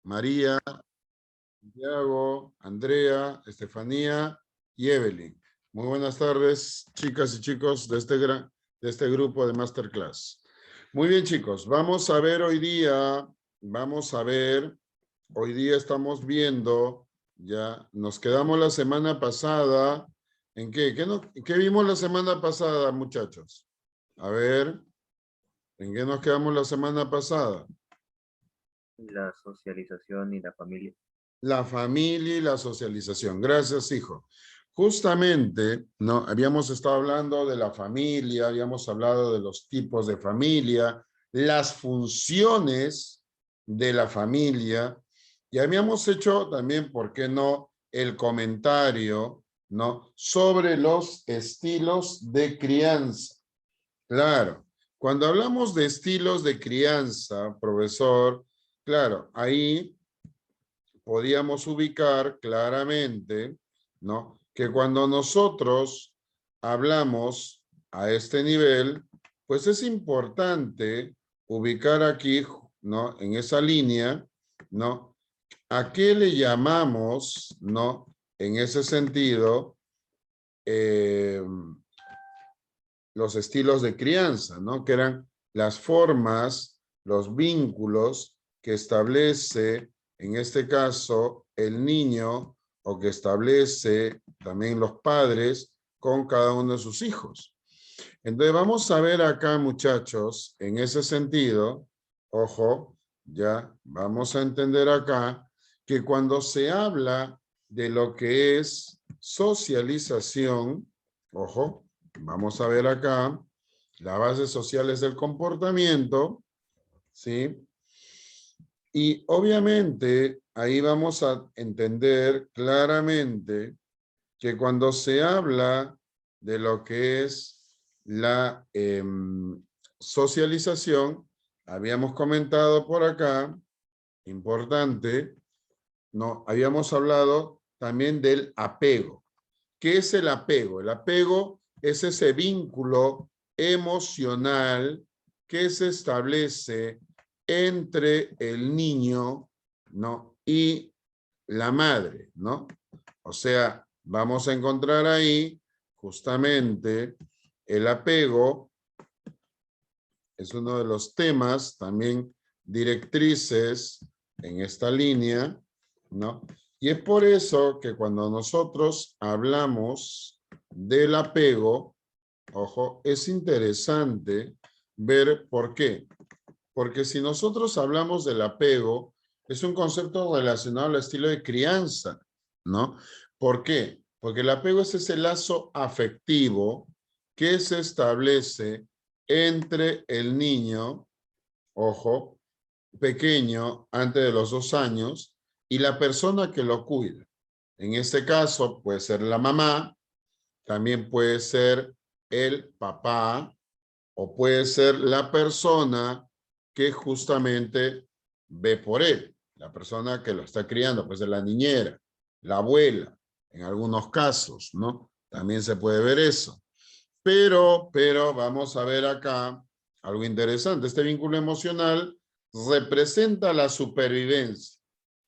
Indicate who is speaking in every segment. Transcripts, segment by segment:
Speaker 1: María, Santiago, Andrea, Estefanía y Evelyn. Muy buenas tardes, chicas y chicos de este grupo de Masterclass. Muy bien, chicos, vamos a ver hoy día, hoy día estamos viendo, ya nos quedamos la semana pasada, ¿en qué? ¿Qué vimos la semana pasada, muchachos? A ver, ¿en qué nos quedamos la semana pasada?
Speaker 2: La socialización y la familia.
Speaker 1: La familia y la socialización. Gracias, hijo. Justamente, ¿no? Habíamos estado hablando de la familia, habíamos hablado de los tipos de familia, las funciones de la familia, y habíamos hecho también, ¿por qué no?, el comentario, ¿no?, sobre los estilos de crianza. Claro, cuando hablamos de estilos de crianza, profesor, claro, ahí podíamos ubicar claramente, ¿no?, que cuando nosotros hablamos a este nivel, pues es importante ubicar aquí, ¿no?, en esa línea, ¿no?, a qué le llamamos, ¿no?, en ese sentido, los estilos de crianza, ¿no?, que eran las formas, los vínculos que establece, en este caso, el niño, o que establece también los padres con cada uno de sus hijos. Entonces vamos a ver acá, muchachos, en ese sentido, ojo, ya vamos a entender acá que cuando se habla de lo que es socialización, ojo, vamos a ver acá las bases sociales del comportamiento, ¿sí? Y obviamente ahí vamos a entender claramente que cuando se habla de lo que es la socialización, habíamos comentado por acá, importante, ¿no? Habíamos hablado también del apego. ¿Qué es el apego? El apego es ese vínculo emocional que se establece entre el niño, ¿no?, y la madre, ¿no? O sea, vamos a encontrar ahí justamente el apego, es uno de los temas también directrices en esta línea, ¿no? Y es por eso que cuando nosotros hablamos del apego, ojo, es interesante ver por qué. Porque si nosotros hablamos del apego, es un concepto relacionado al estilo de crianza, ¿no? ¿Por qué? Porque el apego es ese lazo afectivo que se establece entre el niño, ojo, pequeño, antes de los 2 años, y la persona que lo cuida. En este caso puede ser la mamá, también puede ser el papá, o puede ser la persona que justamente ve por él, la persona que lo está criando, pues es la niñera, la abuela, en algunos casos, ¿no? También se puede ver eso. Pero vamos a ver acá algo interesante. Este vínculo emocional representa la supervivencia.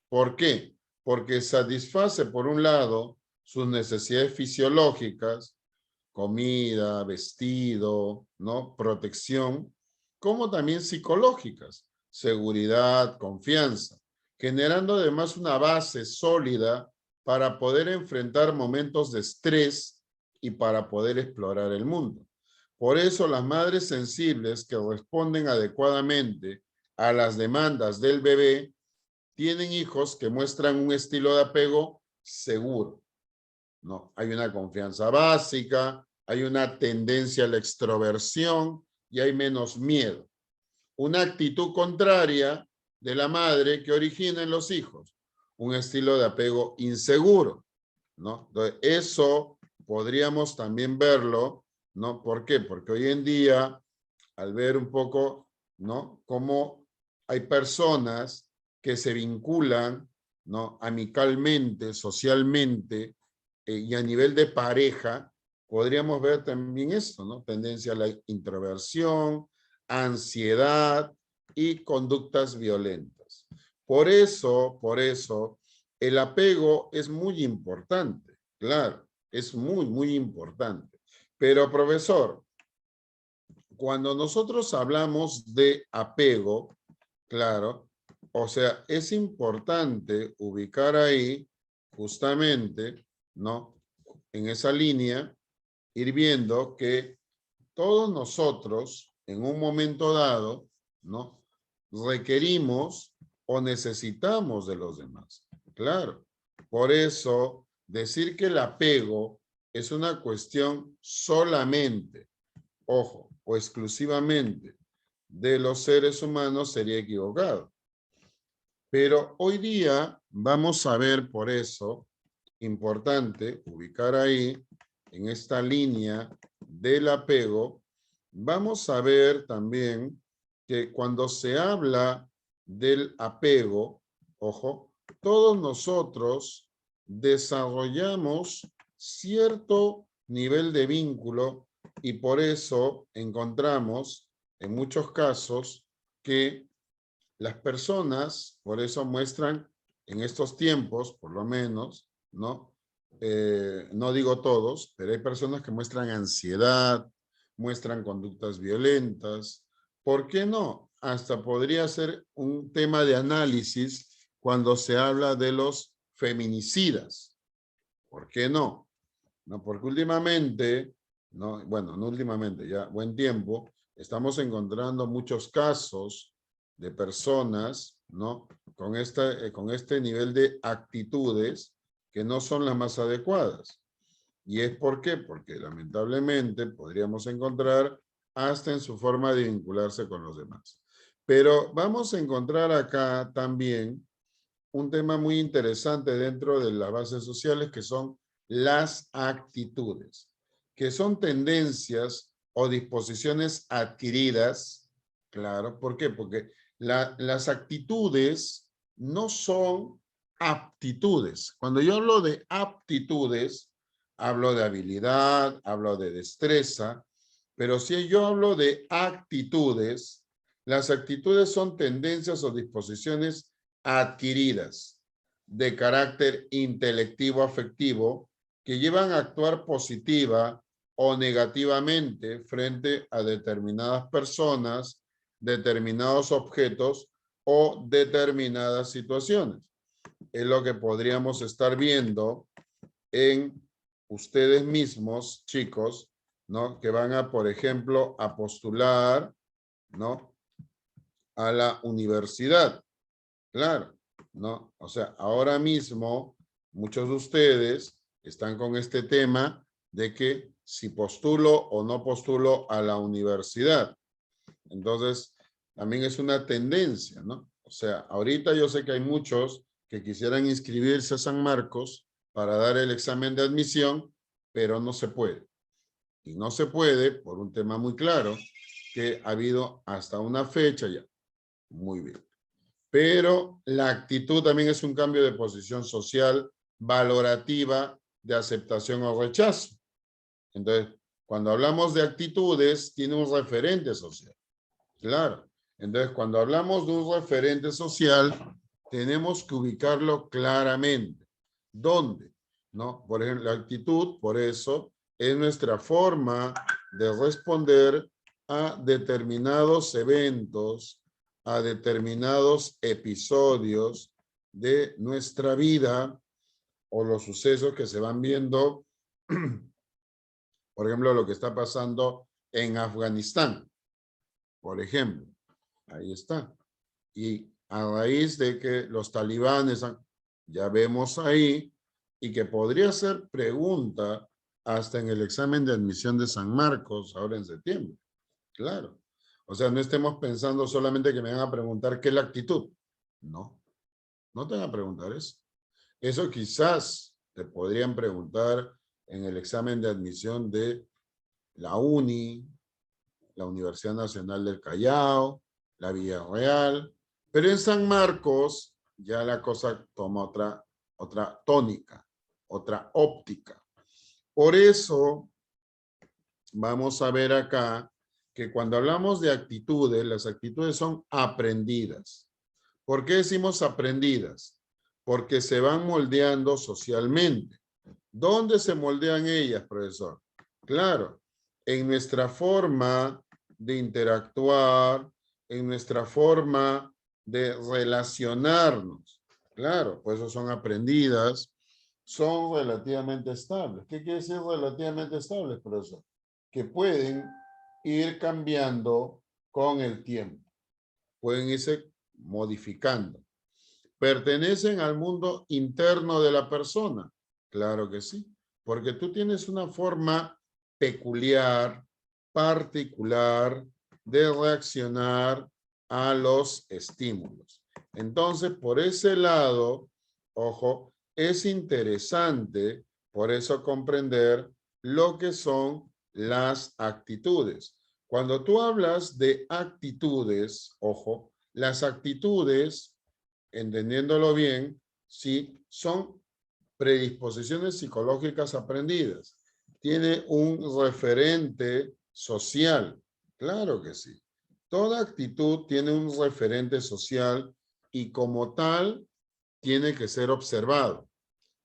Speaker 1: ¿Por qué? Porque satisface, por un lado, sus necesidades fisiológicas, comida, vestido, ¿no?, protección, como también psicológicas, seguridad, confianza, generando además una base sólida para poder enfrentar momentos de estrés y para poder explorar el mundo. Por eso las madres sensibles que responden adecuadamente a las demandas del bebé tienen hijos que muestran un estilo de apego seguro, ¿no? Hay una confianza básica, hay una tendencia a la extroversión y hay menos miedo. Una actitud contraria de la madre que origina en los hijos un estilo de apego inseguro, ¿no? Entonces, eso podríamos también verlo, ¿no? ¿Por qué? Porque hoy en día, al ver un poco, ¿no?, cómo hay personas que se vinculan, ¿no?, amicalmente, socialmente, y a nivel de pareja, podríamos ver también esto, ¿no? Tendencia a la introversión, ansiedad y conductas violentas. Por eso, el apego es muy importante, claro, es muy, muy importante. Pero, profesor, cuando nosotros hablamos de apego, claro, o sea, es importante ubicar ahí justamente, ¿no? En esa línea, ir viendo que todos nosotros, en un momento dado, ¿no? Requerimos o necesitamos de los demás. Claro. Por eso, decir que el apego es una cuestión solamente, ojo, o exclusivamente de los seres humanos sería equivocado. Pero hoy día vamos a ver, por eso, importante ubicar ahí, en esta línea del apego, vamos a ver también que cuando se habla del apego, ojo, todos nosotros desarrollamos cierto nivel de vínculo y por eso encontramos en muchos casos que las personas, por eso muestran en estos tiempos, por lo menos, ¿no? No digo todos, pero hay personas que muestran ansiedad, muestran conductas violentas. ¿Por qué no? Hasta podría ser un tema de análisis cuando se habla de los feminicidas. ¿Por qué no? No, porque últimamente, no, bueno, no últimamente, ya buen tiempo, estamos encontrando muchos casos de personas, ¿no? Con este nivel de actitudes que no son las más adecuadas. ¿Y es por qué? Porque lamentablemente podríamos encontrar hasta en su forma de vincularse con los demás. Pero vamos a encontrar acá también un tema muy interesante dentro de las bases sociales que son las actitudes, que son tendencias o disposiciones adquiridas, claro, ¿por qué? Porque las actitudes no son aptitudes. Cuando yo hablo de aptitudes, hablo de habilidad, hablo de destreza, pero si yo hablo de actitudes, las actitudes son tendencias o disposiciones adquiridas de carácter intelectivo afectivo que llevan a actuar positiva o negativamente frente a determinadas personas, determinados objetos o determinadas situaciones. Es lo que podríamos estar viendo en ustedes mismos, chicos, ¿no? Que van a, por ejemplo, a postular, ¿no? A la universidad. Claro, ¿no? O sea, ahora mismo muchos de ustedes están con este tema de que si postulo o no postulo a la universidad. Entonces, también es una tendencia, ¿no? O sea, ahorita yo sé que hay muchos que quisieran inscribirse a San Marcos para dar el examen de admisión, pero no se puede. Y no se puede por un tema muy claro que ha habido hasta una fecha ya. Muy bien. Pero la actitud también es un cambio de posición social, valorativa, de aceptación o rechazo. Entonces, cuando hablamos de actitudes, tiene un referente social. Claro. Entonces, cuando hablamos de un referente social, tenemos que ubicarlo claramente. ¿Dónde? ¿No? Por ejemplo, la actitud, por eso, es nuestra forma de responder a determinados eventos, a determinados episodios de nuestra vida o los sucesos que se van viendo, por ejemplo, lo que está pasando en Afganistán, por ejemplo. Ahí está. Y a raíz de que los talibanes, ya vemos ahí, y que podría ser pregunta hasta en el examen de admisión de San Marcos, ahora en septiembre. Claro. O sea, no estemos pensando solamente que me van a preguntar qué es la actitud. No, no te van a preguntar eso. Eso quizás te podrían preguntar en el examen de admisión de la UNI, la Universidad Nacional del Callao, la Villarreal, pero en San Marcos ya la cosa toma otra tónica, otra óptica. Por eso vamos a ver acá que cuando hablamos de actitudes, las actitudes son aprendidas. ¿Por qué decimos aprendidas? Porque se van moldeando socialmente. ¿Dónde se moldean ellas, profesor? Claro, en nuestra forma de interactuar, en nuestra forma de relacionarnos. Claro, pues eso son aprendidas, son relativamente estables. ¿Qué quiere decir relativamente estables, profesor? Que pueden ir cambiando con el tiempo. Pueden irse modificando. ¿Pertenecen al mundo interno de la persona? Claro que sí, porque tú tienes una forma peculiar, particular de reaccionar a los estímulos. Entonces, por ese lado, ojo, es interesante por eso comprender lo que son las actitudes. Cuando tú hablas de actitudes, ojo, las actitudes, entendiéndolo bien, sí, son predisposiciones psicológicas aprendidas. Tiene un referente social. Claro que sí. Toda actitud tiene un referente social y como tal tiene que ser observado,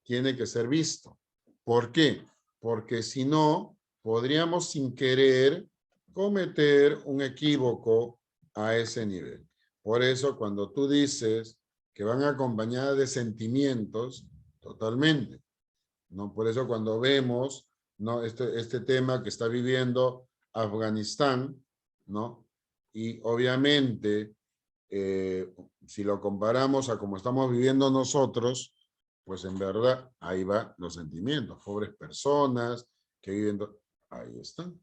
Speaker 1: tiene que ser visto. ¿Por qué? Porque si no, podríamos sin querer cometer un equívoco a ese nivel. Por eso, cuando tú dices que van acompañadas de sentimientos, totalmente, ¿no? Por eso cuando vemos, ¿no? Este tema que está viviendo Afganistán, ¿no? Y obviamente, si lo comparamos a como estamos viviendo nosotros, pues en verdad ahí va los sentimientos. Pobres personas que viven, ahí están,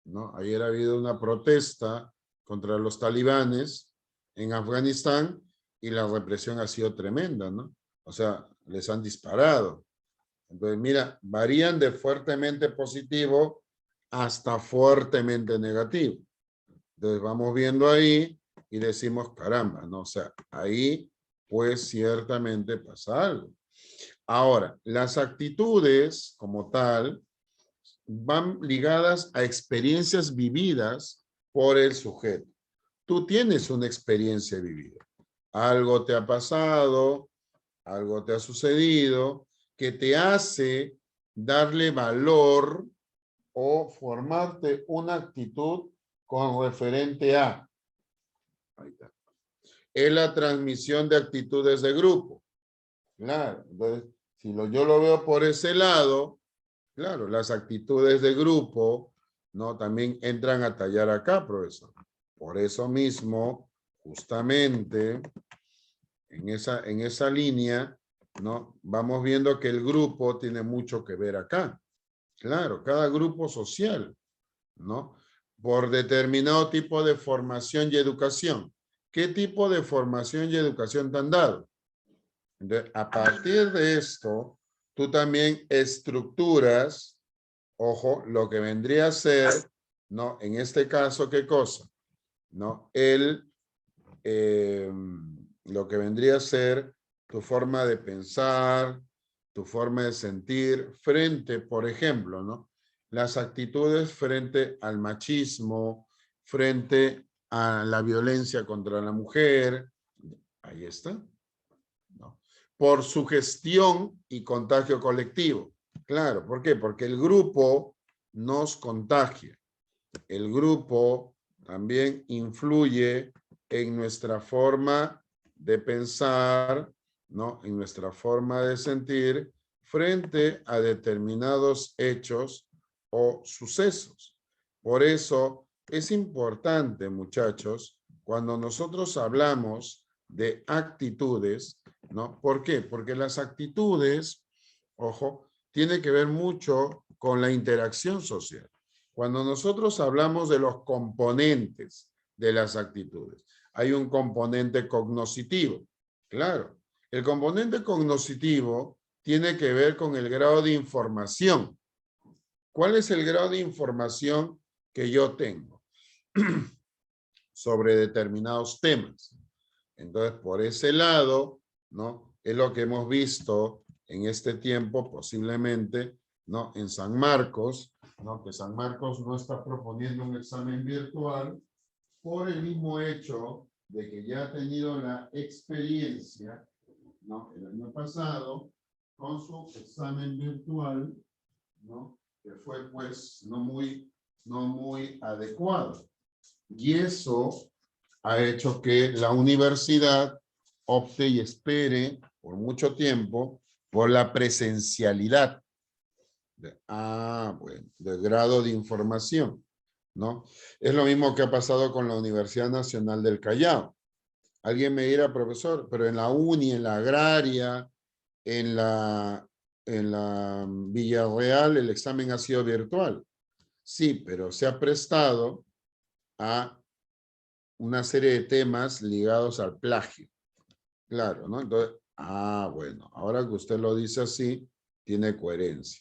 Speaker 1: ¿no? Ayer ha habido una protesta contra los talibanes en Afganistán y la represión ha sido tremenda, ¿no? O sea, les han disparado. Entonces, mira, varían de fuertemente positivo hasta fuertemente negativo. Entonces, vamos viendo ahí y decimos, caramba, ¿no? O sea, ahí pues ciertamente pasa algo. Ahora, las actitudes como tal van ligadas a experiencias vividas por el sujeto. Tú tienes una experiencia vivida. Algo te ha pasado, algo te ha sucedido, que te hace darle valor o formarte una actitud con referente a. Ahí está. Es la transmisión de actitudes de grupo. Claro, entonces, si yo lo veo por ese lado, claro, las actitudes de grupo, ¿no? También entran a tallar acá, profesor. Por eso mismo, justamente, en esa línea, ¿no? Vamos viendo que el grupo tiene mucho que ver acá. Claro, cada grupo social, ¿no? Por determinado tipo de formación y educación. ¿Qué tipo de formación y educación te han dado? Entonces, a partir de esto, tú también estructuras, ojo, lo que vendría a ser, ¿no? En este caso, ¿qué cosa? ¿No? Lo que vendría a ser tu forma de pensar, tu forma de sentir frente, por ejemplo, ¿no? Las actitudes frente al machismo, frente a la violencia contra la mujer. Ahí está, ¿no? Por sugestión y contagio colectivo. Claro, ¿por qué? Porque el grupo nos contagia. El grupo también influye en nuestra forma de pensar, ¿no? En nuestra forma de sentir frente a determinados hechos o sucesos. Por eso es importante, muchachos, cuando nosotros hablamos de actitudes, ¿no? ¿Por qué? Porque las actitudes, ojo, tiene que ver mucho con la interacción social. Cuando nosotros hablamos de los componentes de las actitudes, hay un componente cognoscitivo. Claro, el componente cognoscitivo tiene que ver con el grado de información. ¿Cuál es el grado de información que yo tengo sobre determinados temas? Entonces, por ese lado, ¿no? Es lo que hemos visto en este tiempo, posiblemente, ¿no? En San Marcos, ¿no? Que San Marcos no está proponiendo un examen virtual por el mismo hecho de que ya ha tenido la experiencia, ¿no? El año pasado, con su examen virtual, ¿no? Que fue pues no muy adecuado. Y eso ha hecho que la universidad opte y espere por mucho tiempo por la presencialidad bueno, de grado de información, ¿no? Es lo mismo que ha pasado con la Universidad Nacional del Callao. Alguien me dirá, profesor, pero en la UNI, en la agraria, en la Villarreal, el examen ha sido virtual. Sí, pero se ha prestado a una serie de temas ligados al plagio. Claro, ¿no? Entonces, bueno, ahora que usted lo dice así, tiene coherencia.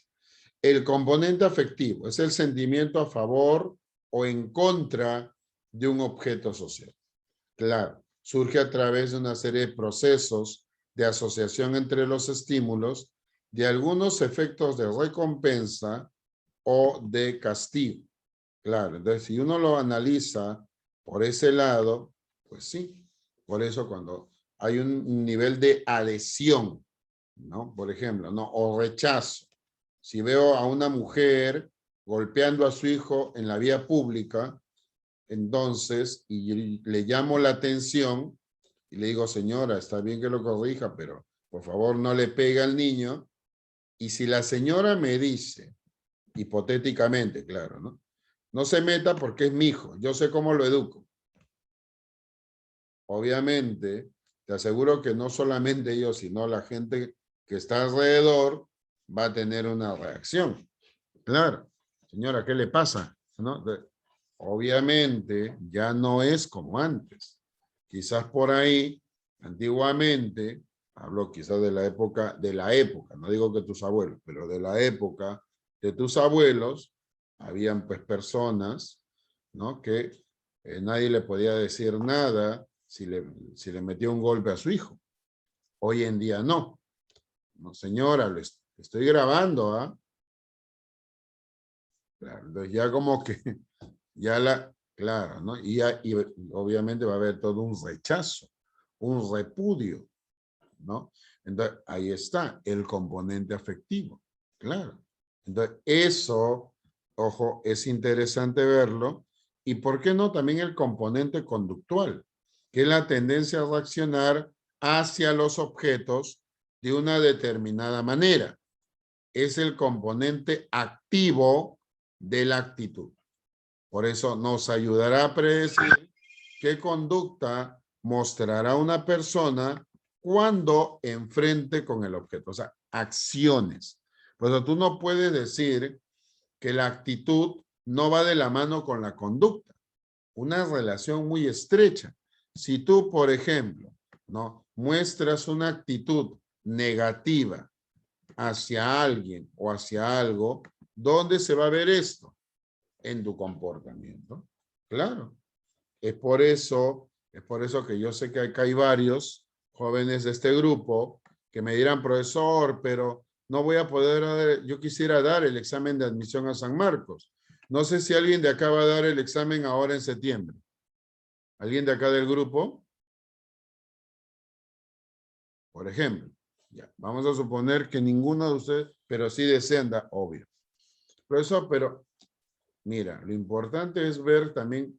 Speaker 1: El componente afectivo es el sentimiento a favor o en contra de un objeto social. Claro, surge a través de una serie de procesos de asociación entre los estímulos, de algunos efectos de recompensa o de castigo. Claro, entonces si uno lo analiza por ese lado, pues sí. Por eso cuando hay un nivel de adhesión, ¿no? Por ejemplo, ¿no? O rechazo. Si veo a una mujer golpeando a su hijo en la vía pública, entonces, y le llamo la atención y le digo, señora, está bien que lo corrija, pero por favor no le pegue al niño. Y si la señora me dice, hipotéticamente, claro, ¿no? No se meta porque es mi hijo, yo sé cómo lo educo. Obviamente, te aseguro que no solamente yo, sino la gente que está alrededor va a tener una reacción. Claro, señora, ¿qué le pasa? ¿No? Obviamente ya no es como antes. Quizás por ahí, antiguamente, hablo quizás de la época, no digo que tus abuelos, pero de la época de tus abuelos, habían pues personas, ¿no? Que nadie le podía decir nada si le metió un golpe a su hijo. Hoy en día no. No, señora, estoy grabando, ¿ah? Claro, entonces ya como que claro, ¿no? Y obviamente va a haber todo un rechazo, un repudio, ¿no? Entonces, ahí está el componente afectivo, claro. Entonces, eso, ojo, es interesante verlo. Y ¿por qué no? También el componente conductual, que es la tendencia a reaccionar hacia los objetos de una determinada manera. Es el componente activo de la actitud. Por eso nos ayudará a predecir qué conducta mostrará una persona cuando enfrente con el objeto. O sea, acciones. Por eso tú no puedes decir que la actitud no va de la mano con la conducta. Una relación muy estrecha. Si tú, por ejemplo, ¿no? muestras una actitud negativa hacia alguien o hacia algo, ¿dónde se va a ver esto? En tu comportamiento. Claro. Es por eso que yo sé que acá hay varios jóvenes de este grupo que me dirán, profesor, pero no voy a poder, yo quisiera dar el examen de admisión a San Marcos. No sé si alguien de acá va a dar el examen ahora en septiembre. ¿Alguien de acá del grupo? Por ejemplo. Ya, vamos a suponer que ninguno de ustedes, pero sí desean dar, obvio. Profesor, pero mira, lo importante es ver también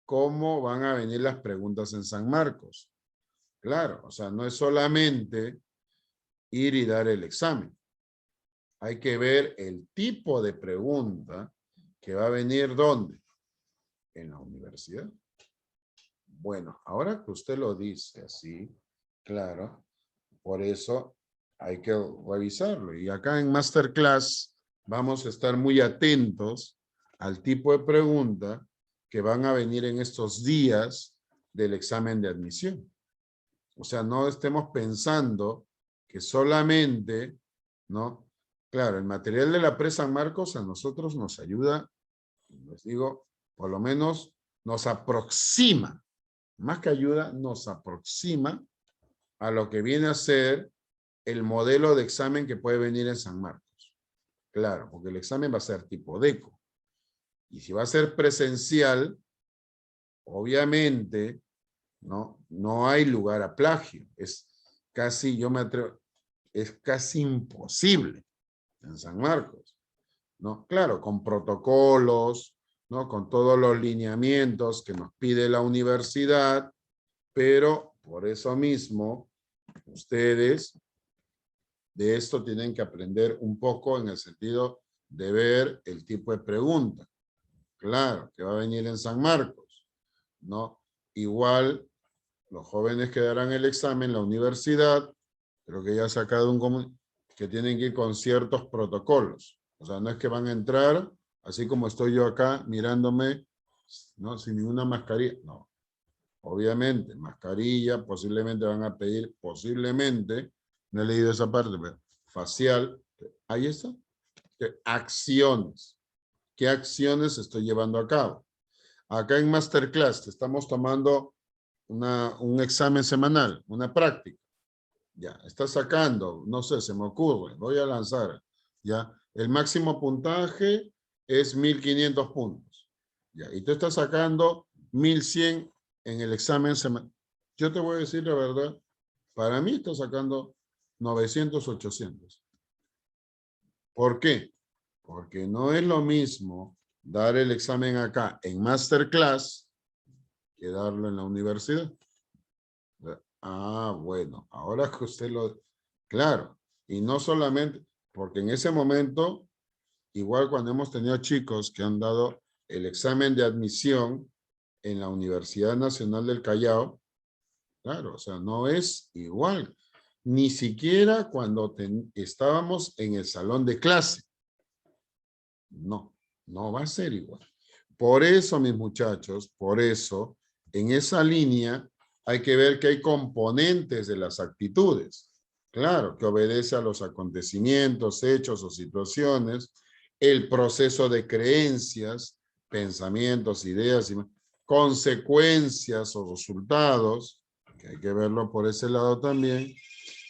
Speaker 1: cómo van a venir las preguntas en San Marcos. Claro, o sea, no es solamente ir y dar el examen. Hay que ver el tipo de pregunta que va a venir ¿dónde? En la universidad. Bueno, ahora que usted lo dice así, claro, por eso hay que revisarlo. Y acá en Masterclass vamos a estar muy atentos al tipo de pregunta que van a venir en estos días del examen de admisión. O sea, no estemos pensando que solamente, ¿no? Claro, el material de la Pre San Marcos a nosotros nos ayuda, les digo, por lo menos nos aproxima, más que ayuda, nos aproxima a lo que viene a ser el modelo de examen que puede venir en San Marcos. Claro, porque el examen va a ser tipo DECO. Y si va a ser presencial, obviamente ¿no? No hay lugar a plagio. Es casi, yo me atrevo, es casi imposible en San Marcos, ¿no? Claro, con protocolos, ¿no? Con todos los lineamientos que nos pide la universidad, pero por eso mismo, ustedes de esto tienen que aprender un poco en el sentido de ver el tipo de pregunta. Claro, que va a venir en San Marcos, ¿no? Igual, los jóvenes que darán el examen, la universidad, creo que ya ha sacado que tienen que ir con ciertos protocolos. O sea, no es que van a entrar, así como estoy yo acá mirándome, ¿no? Sin ninguna mascarilla. No. Obviamente, mascarilla, posiblemente van a pedir, posiblemente, no he leído esa parte, pero facial. Ahí está. Acciones. ¿Qué acciones estoy llevando a cabo? Acá en Masterclass estamos tomando un examen semanal, una práctica. Ya, está sacando, no sé, se me ocurre, voy a lanzar. Ya, el máximo puntaje es 1500 puntos. Ya, y tú estás sacando 1100 en el examen semanal. Yo te voy a decir la verdad, para mí está sacando 900, 800. ¿Por qué? Porque no es lo mismo dar el examen acá en Masterclass que darlo en la universidad. Ah, bueno, ahora que usted lo... Claro, y no solamente, porque en ese momento, igual cuando hemos tenido chicos que han dado el examen de admisión en la Universidad Nacional del Callao, claro, o sea, no es igual. Ni siquiera cuando estábamos en el salón de clase. No, no va a ser igual. Por eso, mis muchachos, por eso, en esa línea hay que ver que hay componentes de las actitudes. Claro, que obedece a los acontecimientos, hechos o situaciones, el proceso de creencias, pensamientos, ideas, y consecuencias o resultados, que hay que verlo por ese lado también.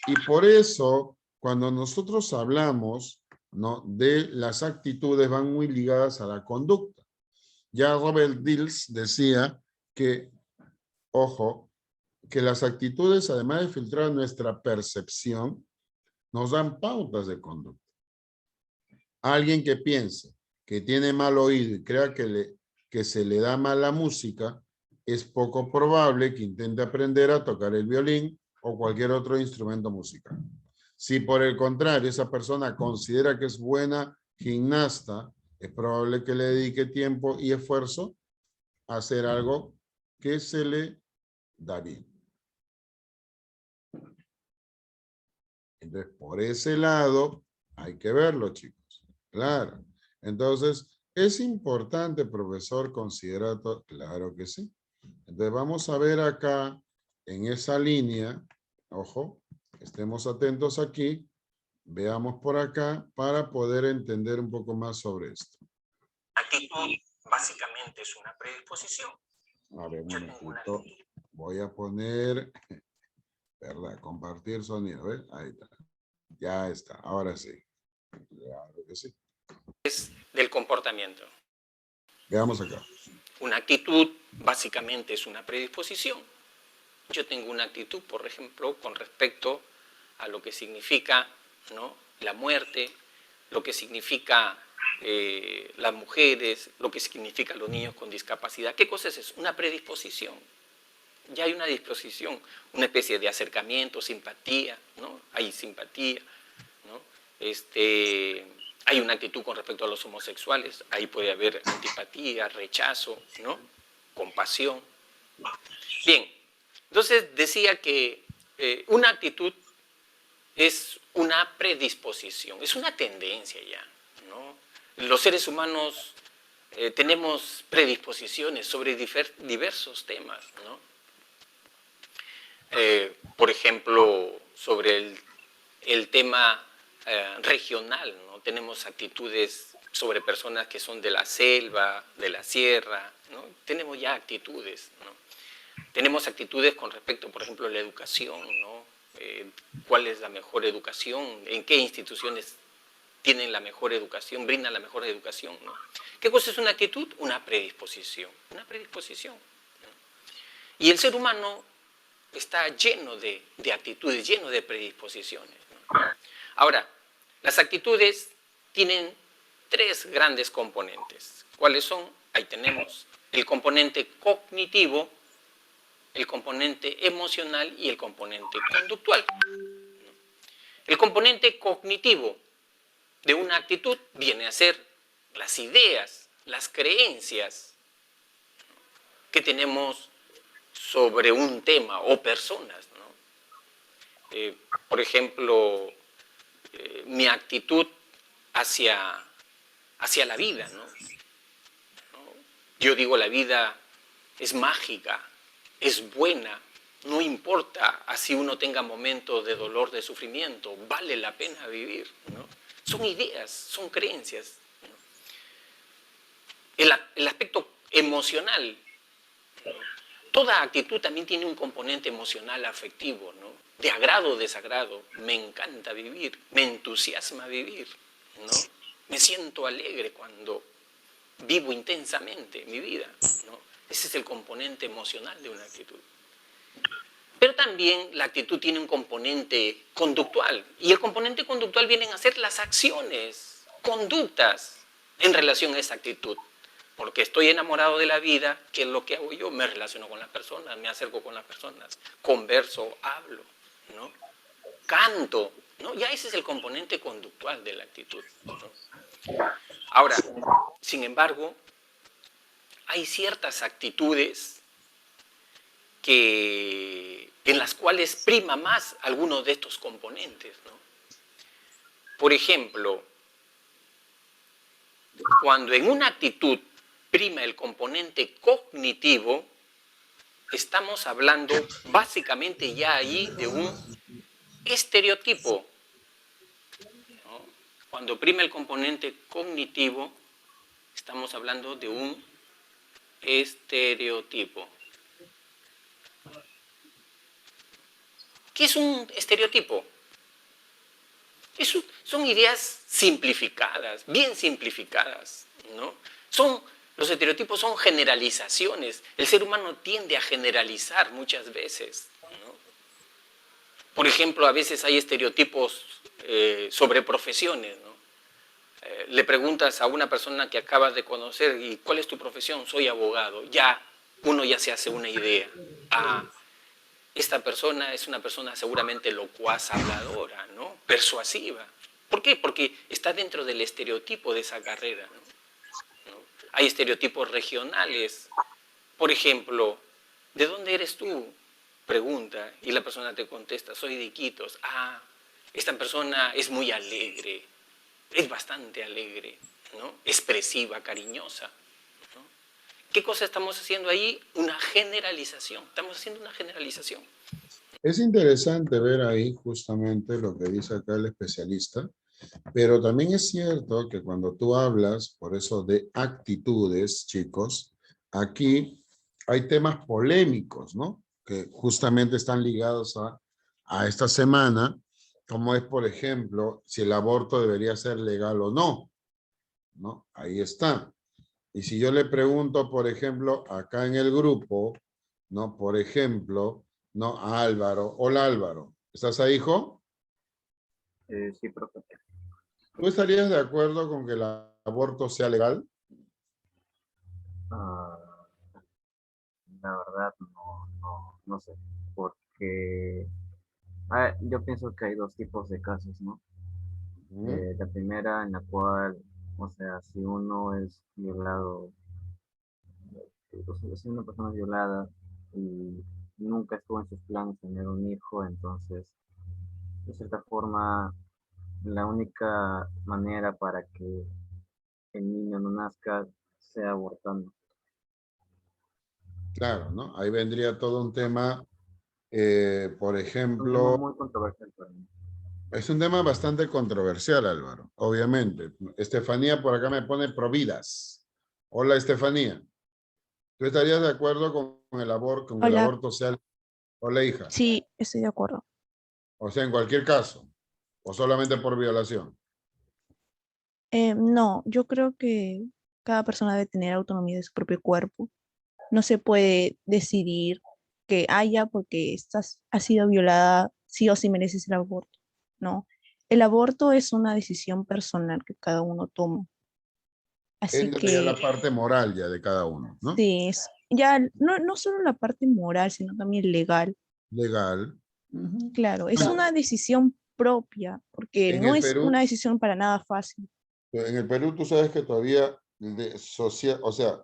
Speaker 1: Y por eso, cuando nosotros hablamos, ¿no?, de las actitudes, van muy ligadas a la conducta. Ya Robert Dills decía que, ojo, que las actitudes, además de filtrar nuestra percepción, nos dan pautas de conducta. Alguien que piense que tiene mal oído y crea que se le da mal la música, es poco probable que intente aprender a tocar el violín o cualquier otro instrumento musical. Si por el contrario esa persona considera que es buena gimnasta, es probable que le dedique tiempo y esfuerzo a hacer algo que se le da bien. Entonces, por ese lado, hay que verlo, chicos. Claro. Entonces, ¿es importante, profesor, considerar todo? Claro que sí. Entonces, vamos a ver acá, en esa línea, ojo, estemos atentos aquí, veamos por acá para poder entender un poco más sobre esto.
Speaker 3: Actitud básicamente es una predisposición.
Speaker 1: A ver, un momentito. Voy a poner, ¿verdad? Compartir sonido, ¿ves? Ahí está. Ya está, ahora sí. Claro que sí.
Speaker 3: Es del comportamiento.
Speaker 1: Veamos acá.
Speaker 3: Una actitud básicamente es una predisposición. Yo tengo una actitud, por ejemplo, con respecto a lo que significa, ¿no?, la muerte, lo que significa las mujeres, lo que significa los niños con discapacidad. ¿Qué cosa es eso? Una predisposición. Ya hay una disposición, una especie de acercamiento, simpatía, ¿no? Hay simpatía, ¿no? Hay una actitud con respecto a los homosexuales, ahí puede haber antipatía, rechazo, ¿no?, compasión. Bien, entonces decía que una actitud es una predisposición, es una tendencia ya, ¿no? Los seres humanos tenemos predisposiciones sobre diversos temas, ¿no? Por ejemplo, sobre el tema regional, ¿no? Tenemos actitudes sobre personas que son de la selva, de la sierra, ¿no? Tenemos ya actitudes, ¿no? Tenemos actitudes con respecto, por ejemplo, a la educación, ¿no? ¿Cuál es la mejor educación? ¿En qué instituciones tienen la mejor educación, brindan la mejor educación, ¿no? ¿Qué cosa es una actitud? Una predisposición, una predisposición. Y el ser humano está lleno de actitudes, lleno de predisposiciones, ¿no? Ahora, las actitudes tienen tres grandes componentes. ¿Cuáles son? Ahí tenemos el componente cognitivo, el componente emocional y el componente conductual. El componente cognitivo de una actitud viene a ser las ideas, las creencias que tenemos sobre un tema o personas, ¿no? Por ejemplo, mi actitud hacia la vida, ¿no? Yo digo, la vida es mágica, es buena, no importa así uno tenga momentos de dolor, de sufrimiento, vale la pena vivir, ¿no? Son ideas, son creencias, ¿no? El aspecto emocional, ¿no? Toda actitud también tiene un componente emocional afectivo, ¿no? De agrado o desagrado. Me encanta vivir, me entusiasma vivir, ¿no? Me siento alegre cuando vivo intensamente mi vida, ¿no? Ese es el componente emocional de una actitud. Pero también la actitud tiene un componente conductual. Y el componente conductual vienen a ser las acciones, conductas en relación a esa actitud. Porque estoy enamorado de la vida, ¿qué es lo que hago yo? Me relaciono con las personas, me acerco con las personas, converso, hablo, ¿no? Canto, ¿no? Ya ese es el componente conductual de la actitud, ¿no? Ahora, sin embargo, hay ciertas actitudes en las cuales prima más alguno de estos componentes, ¿no? Por ejemplo, cuando en una actitud prima el componente cognitivo, estamos hablando básicamente ya ahí de un estereotipo, ¿no? Cuando prima el componente cognitivo, estamos hablando de un estereotipo. ¿Qué es un estereotipo? Son ideas simplificadas, bien simplificadas, ¿no? Los estereotipos son generalizaciones. El ser humano tiende a generalizar muchas veces, ¿no? Por ejemplo, a veces hay estereotipos sobre profesiones, ¿no? Le preguntas a una persona que acabas de conocer, ¿y cuál es tu profesión? Soy abogado. Uno ya se hace una idea. Esta persona es una persona seguramente locuaz, habladora, ¿no? Persuasiva. ¿Por qué? Porque está dentro del estereotipo de esa carrera, ¿no? Hay estereotipos regionales. Por ejemplo, ¿de dónde eres tú? Pregunta, y la persona te contesta, soy de Iquitos. Esta persona es muy alegre, es bastante alegre, ¿no? Expresiva, cariñosa, ¿no? ¿Qué cosa estamos haciendo ahí? Una generalización. Estamos haciendo una generalización.
Speaker 1: Es interesante ver ahí justamente lo que dice acá el especialista, pero también es cierto que cuando tú hablas, por eso de actitudes, chicos, aquí hay temas polémicos, ¿no? Que justamente están ligados a esta semana, como es, por ejemplo, si el aborto debería ser legal o no, ¿no? Ahí está. Y si yo le pregunto, por ejemplo, acá en el grupo, ¿no? Por ejemplo, ¿no? A Álvaro. Hola, Álvaro. ¿Estás ahí, hijo?
Speaker 2: Sí, profe.
Speaker 1: ¿Tú estarías de acuerdo con que el aborto sea legal?
Speaker 2: Ah, la verdad, no sé. Porque yo pienso que hay dos tipos de casos, ¿no?
Speaker 1: Ujú.
Speaker 2: La primera en la cual, o sea, si uno es violado, o sea, si una persona es violada y nunca estuvo en sus planes tener un hijo, entonces, de cierta forma, la única manera para que el niño no nazca sea abortando.
Speaker 1: Claro, ¿no? Ahí vendría todo un tema, por
Speaker 2: Un tema
Speaker 1: ejemplo,
Speaker 2: muy controversial para mí.
Speaker 1: es un tema bastante controversial, Álvaro, obviamente. Estefanía por acá me pone providas. Hola, Estefanía. ¿Tú estarías de acuerdo con que el
Speaker 4: Hola,
Speaker 1: aborto sea... Hola, hija.
Speaker 4: sí, estoy de acuerdo.
Speaker 1: O sea, en cualquier caso, o solamente por violación.
Speaker 4: No, yo creo que cada persona debe tener autonomía de su propio cuerpo. No se puede decidir que haya porque has sido violada, sí o sí mereces el aborto. No. El aborto es una decisión personal que cada uno toma. Así
Speaker 1: Entra ya la
Speaker 4: que
Speaker 1: parte moral ya de cada uno, ¿no?
Speaker 4: sí, ya no solo la parte moral, sino también legal.
Speaker 1: Legal. Ujú.
Speaker 4: Claro, es una decisión propia, porque
Speaker 1: En
Speaker 4: no
Speaker 1: el
Speaker 4: es
Speaker 1: Perú,
Speaker 4: una decisión para nada fácil.
Speaker 1: tú sabes que todavía, o sea,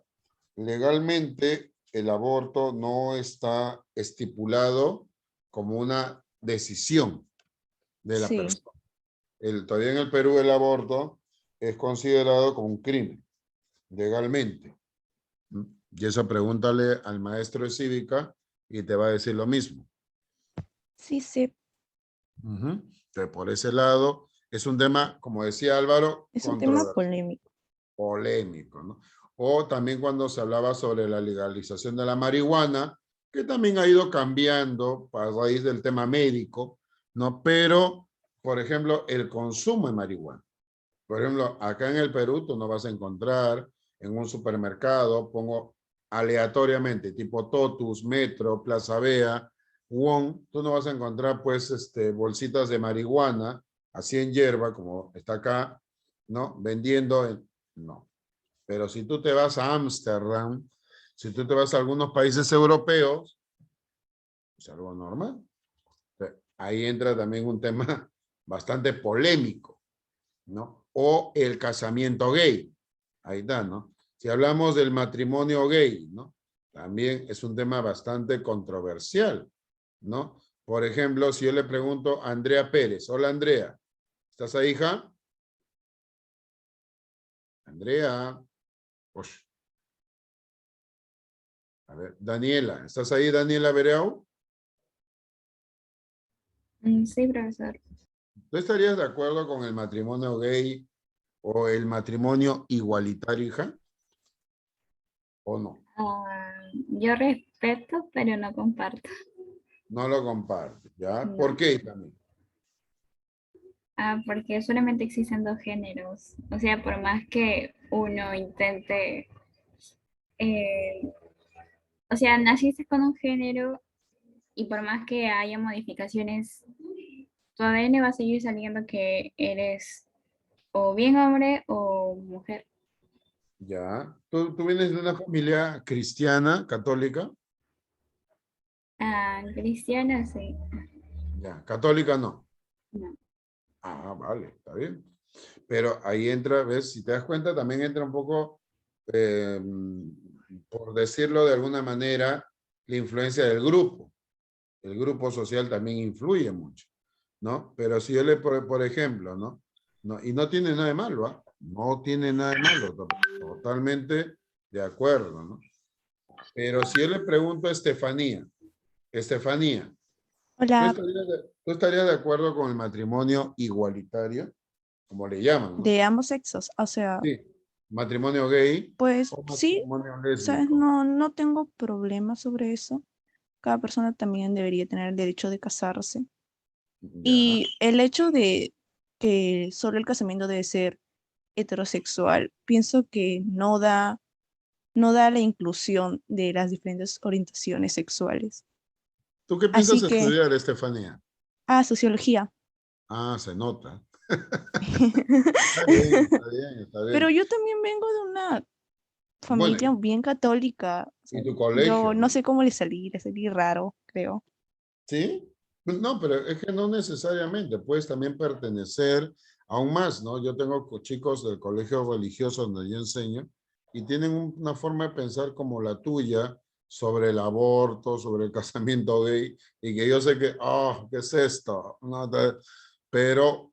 Speaker 1: legalmente el aborto no está estipulado como una decisión de la
Speaker 4: Sí,
Speaker 1: persona. Todavía en el Perú el aborto es considerado como un crimen, legalmente. ¿Mm? Y eso pregúntale al maestro de cívica y te va a decir lo mismo.
Speaker 4: sí, sí,
Speaker 1: Ujú. Entonces, por ese lado, es un tema, como decía Álvaro,
Speaker 4: es un tema
Speaker 1: controversial,
Speaker 4: polémico.
Speaker 1: polémico, ¿no? O también cuando se hablaba sobre la legalización de la marihuana, que también ha ido cambiando a raíz del tema médico, ¿no? Pero, por ejemplo, el consumo de marihuana. Por ejemplo, acá en el Perú tú no vas a encontrar en un supermercado, pongo aleatoriamente, tipo Totus, Metro, Plaza Vea, Wong, tú no vas a encontrar pues bolsitas de marihuana, así en hierba, como está acá, ¿no? Vendiendo, no. Pero si tú te vas a Ámsterdam, si tú te vas a algunos países europeos, es algo normal. Ahí entra también un tema bastante polémico, ¿no? O el casamiento gay. Ahí está, ¿no? Si hablamos del matrimonio gay, ¿no? También es un tema bastante controversial, ¿no? Por ejemplo, si yo le pregunto a Andrea Pérez, hola Andrea, ¿estás ahí, hija? Andrea, pues, a ver, Daniela, ¿estás ahí, Daniela Bereau?
Speaker 5: Sí, profesor.
Speaker 1: ¿Tú estarías de acuerdo con el matrimonio gay o el matrimonio igualitario, hija? ¿O no?
Speaker 5: Yo respeto, pero no comparto.
Speaker 1: No lo comparte, ¿ya? ¿Por
Speaker 5: No.
Speaker 1: qué también?
Speaker 5: Porque solamente existen dos géneros. O sea, por más que uno intente, eh, o sea, naciste con un género y por más que haya modificaciones, tu ADN va a seguir saliendo que eres o bien hombre o mujer.
Speaker 1: Ya. ¿Tú vienes de una familia cristiana, católica?
Speaker 5: Cristiana, sí.
Speaker 1: Ya. Católica no.
Speaker 5: No.
Speaker 1: Ah, vale, está bien. Pero ahí entra, ¿ves? Si te das cuenta, también entra un poco, eh, por decirlo de alguna manera, la influencia del grupo. El grupo social también influye mucho, ¿no? Pero si yo por ejemplo, ¿no? No, y no tiene nada de malo, ¿ah? No tiene nada de malo, totalmente de acuerdo, ¿no? Pero si yo le pregunto a Estefanía,
Speaker 4: Hola,
Speaker 1: tú estarías de acuerdo con el matrimonio igualitario, como le llaman, ¿no?
Speaker 4: de ambos sexos, o sea,
Speaker 1: Sí, matrimonio gay
Speaker 4: pues
Speaker 1: o
Speaker 4: sí,
Speaker 1: matrimonio
Speaker 4: sabes,
Speaker 1: lésbico.
Speaker 4: no tengo problema sobre eso. Cada persona también debería tener el derecho de casarse.
Speaker 1: Ya.
Speaker 4: Y el hecho de que solo el casamiento debe ser heterosexual, pienso que no da la inclusión de las diferentes orientaciones sexuales.
Speaker 1: ¿Tú qué piensas
Speaker 4: Así que,
Speaker 1: estudiar, Estefanía?
Speaker 4: sociología.
Speaker 1: Ah, se nota. Está bien, está bien, está
Speaker 4: Pero
Speaker 1: bien.
Speaker 4: yo también vengo de una
Speaker 1: Bueno,
Speaker 4: familia bien católica. O sea,
Speaker 1: y tu
Speaker 4: yo
Speaker 1: colegio,
Speaker 4: no
Speaker 1: ¿no?
Speaker 4: sé cómo le salí raro, creo.
Speaker 1: ¿Sí? Pues no, pero es que no necesariamente, puedes también pertenecer aún más, ¿no? Yo tengo chicos del colegio religioso donde yo enseño y tienen una forma de pensar como la tuya sobre el aborto, sobre el casamiento gay, y que yo sé que, oh, ¿qué es esto? No, pero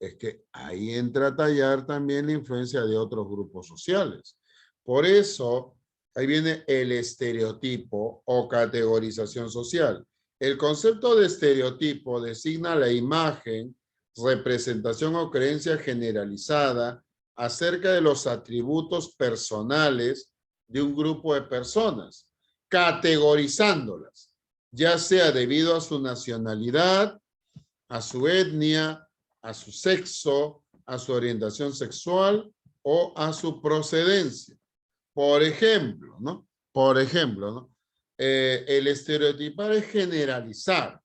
Speaker 1: es que ahí entra a tallar también la influencia de otros grupos sociales. Por eso, ahí viene el estereotipo o categorización social. El concepto de estereotipo designa la imagen, representación o creencia generalizada acerca de los atributos personales de un grupo de personas, categorizándolas, ya sea debido a su nacionalidad, a su etnia, a su sexo, a su orientación sexual o a su procedencia. Por ejemplo, ¿no? Por ejemplo, ¿no? el estereotipar es generalizar.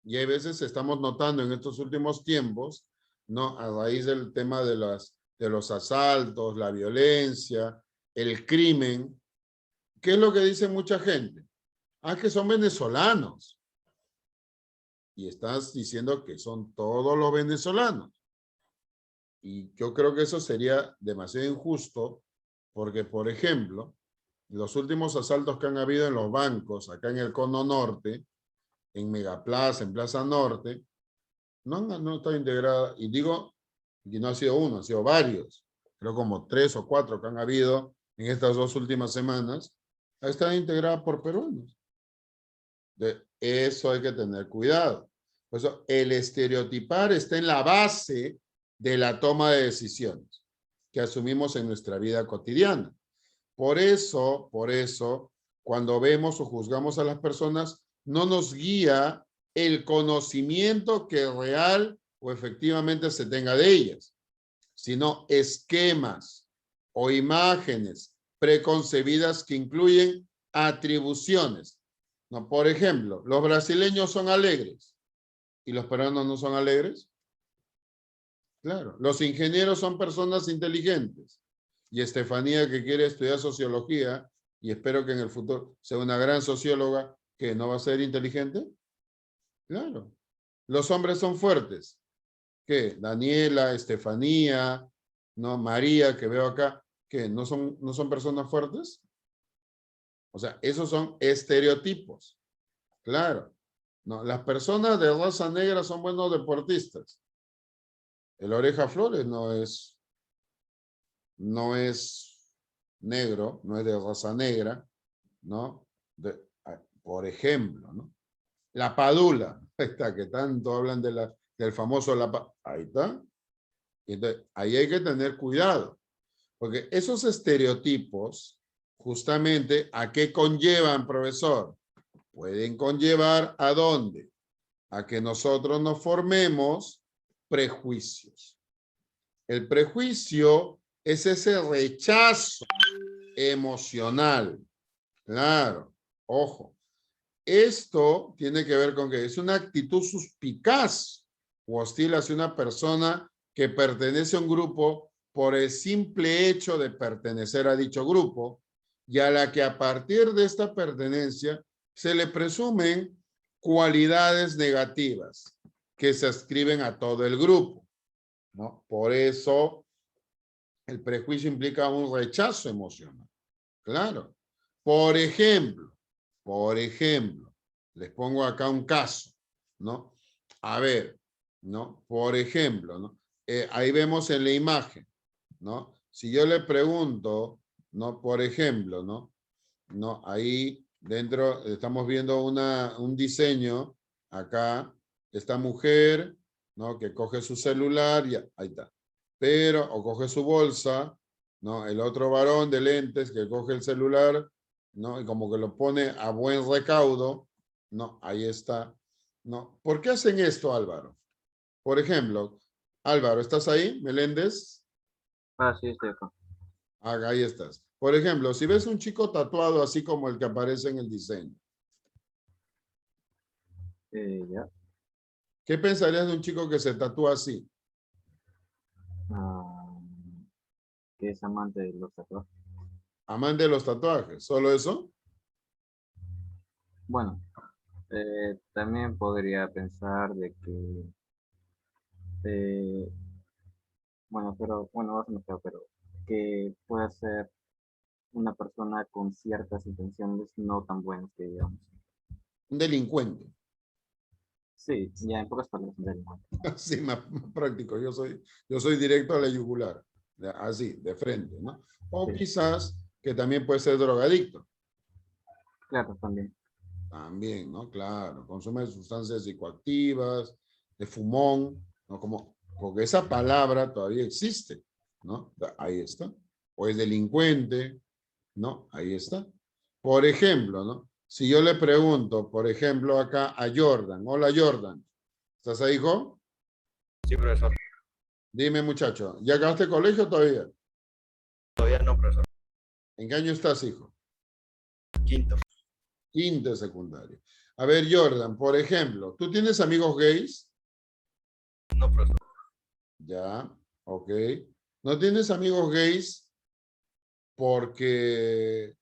Speaker 1: Y hay veces estamos notando en estos últimos tiempos, ¿no? A raíz del tema de los asaltos, la violencia, el crimen. ¿Qué es lo que dice mucha gente? Ah, que son venezolanos. Y estás diciendo que son todos los venezolanos. Y yo creo que eso sería demasiado injusto porque, por ejemplo, los últimos asaltos que han habido en los bancos, acá en el Cono Norte, en Megaplaza, en Plaza Norte, no está integrada. Y digo, y no ha sido uno, han sido varios. Creo como 3 o 4 que han habido en estas 2 últimas semanas. Están integradas por peruanos. De eso hay que tener cuidado. Por eso el estereotipar está en la base de la toma de decisiones que asumimos en nuestra vida cotidiana. Por eso, cuando vemos o juzgamos a las personas, no nos guía el conocimiento que real o efectivamente se tenga de ellas, sino esquemas o imágenes preconcebidas que incluyen atribuciones. ¿No? Por ejemplo, los brasileños son alegres y los peruanos no son alegres. Claro, los ingenieros son personas inteligentes. Y Estefanía, que quiere estudiar sociología, y espero que en el futuro sea una gran socióloga, que no va a ser inteligente. Claro. Los hombres son fuertes. ¿Qué? Daniela, Estefanía, ¿no? María, que veo acá, ¿qué? ¿No son personas fuertes? O sea, esos son estereotipos. Claro. No, las personas de raza negra son buenos deportistas. El Oreja Flores no es negro, no es de raza negra, ¿no? Por ejemplo, ¿no? La Padula, ahí está, que tanto hablan del famoso ahí está. Entonces, ahí hay que tener cuidado, porque esos estereotipos, justamente, ¿a qué conllevan, profesor? Pueden conllevar ¿a dónde? A que nosotros nos formemos prejuicios. El prejuicio es ese rechazo emocional. Claro, ojo. Esto tiene que ver con que es una actitud suspicaz o hostil hacia una persona que pertenece a un grupo por el simple hecho de pertenecer a dicho grupo y a la que a partir de esta pertenencia se le presumen cualidades negativas que se ascriben a todo el grupo, ¿no? Por eso el prejuicio implica un rechazo emocional. Claro. Por ejemplo, les pongo acá un caso, ¿no? A ver, ¿no? Por ejemplo, ¿no? Ahí vemos en la imagen, ¿no? Si yo le pregunto, ¿no? Por ejemplo, ¿no? ¿No? Ahí dentro estamos viendo un diseño, acá, esta mujer, ¿no? Que coge su celular, y ahí está. Pero, o coge su bolsa, ¿no? El otro varón de lentes que coge el celular, ¿no? Y como que lo pone a buen recaudo, ¿no? Ahí está, ¿no? ¿Por qué hacen esto, Álvaro? Por ejemplo, Álvaro, ¿estás ahí, Meléndez?
Speaker 2: Ah, sí, estoy acá.
Speaker 1: Ah, ahí estás. Por ejemplo, si ves un chico tatuado así como el que aparece en el diseño,
Speaker 2: Ya.
Speaker 1: ¿qué pensarías de un chico que se tatúa así?
Speaker 2: Ah, que es amante de los tatuajes.
Speaker 1: Amante de los tatuajes, ¿solo eso?
Speaker 2: Bueno, también podría pensar de que, bueno, va a ser feo, pero que pueda ser una persona con ciertas intenciones no tan buenas que digamos.
Speaker 1: Un delincuente.
Speaker 2: Sí, ya en pocas palabras, un delincuente.
Speaker 1: Así más práctico. Yo soy directo a la yugular. Así, de frente, ¿no? O
Speaker 2: Sí.
Speaker 1: quizás que también puede ser drogadicto.
Speaker 2: Claro, también.
Speaker 1: También, ¿no? Claro. Consume sustancias psicoactivas, de fumón, ¿no? Porque esa palabra todavía existe, ¿no? Ahí está. O es delincuente, ¿no? Ahí está. Por ejemplo, ¿no? Si yo le pregunto, por ejemplo, acá a Jordan. Hola, Jordan. ¿Estás ahí, hijo?
Speaker 6: Sí, profesor.
Speaker 1: Dime, muchacho, ¿ya acabaste el colegio todavía?
Speaker 6: Todavía no, profesor.
Speaker 1: ¿En qué año estás, hijo?
Speaker 6: Quinto.
Speaker 1: Quinto de secundaria. A ver, Jordan, por ejemplo, ¿tú tienes amigos gays?
Speaker 6: No, profesor.
Speaker 1: Ya, ok. ¿No tienes amigos gays porque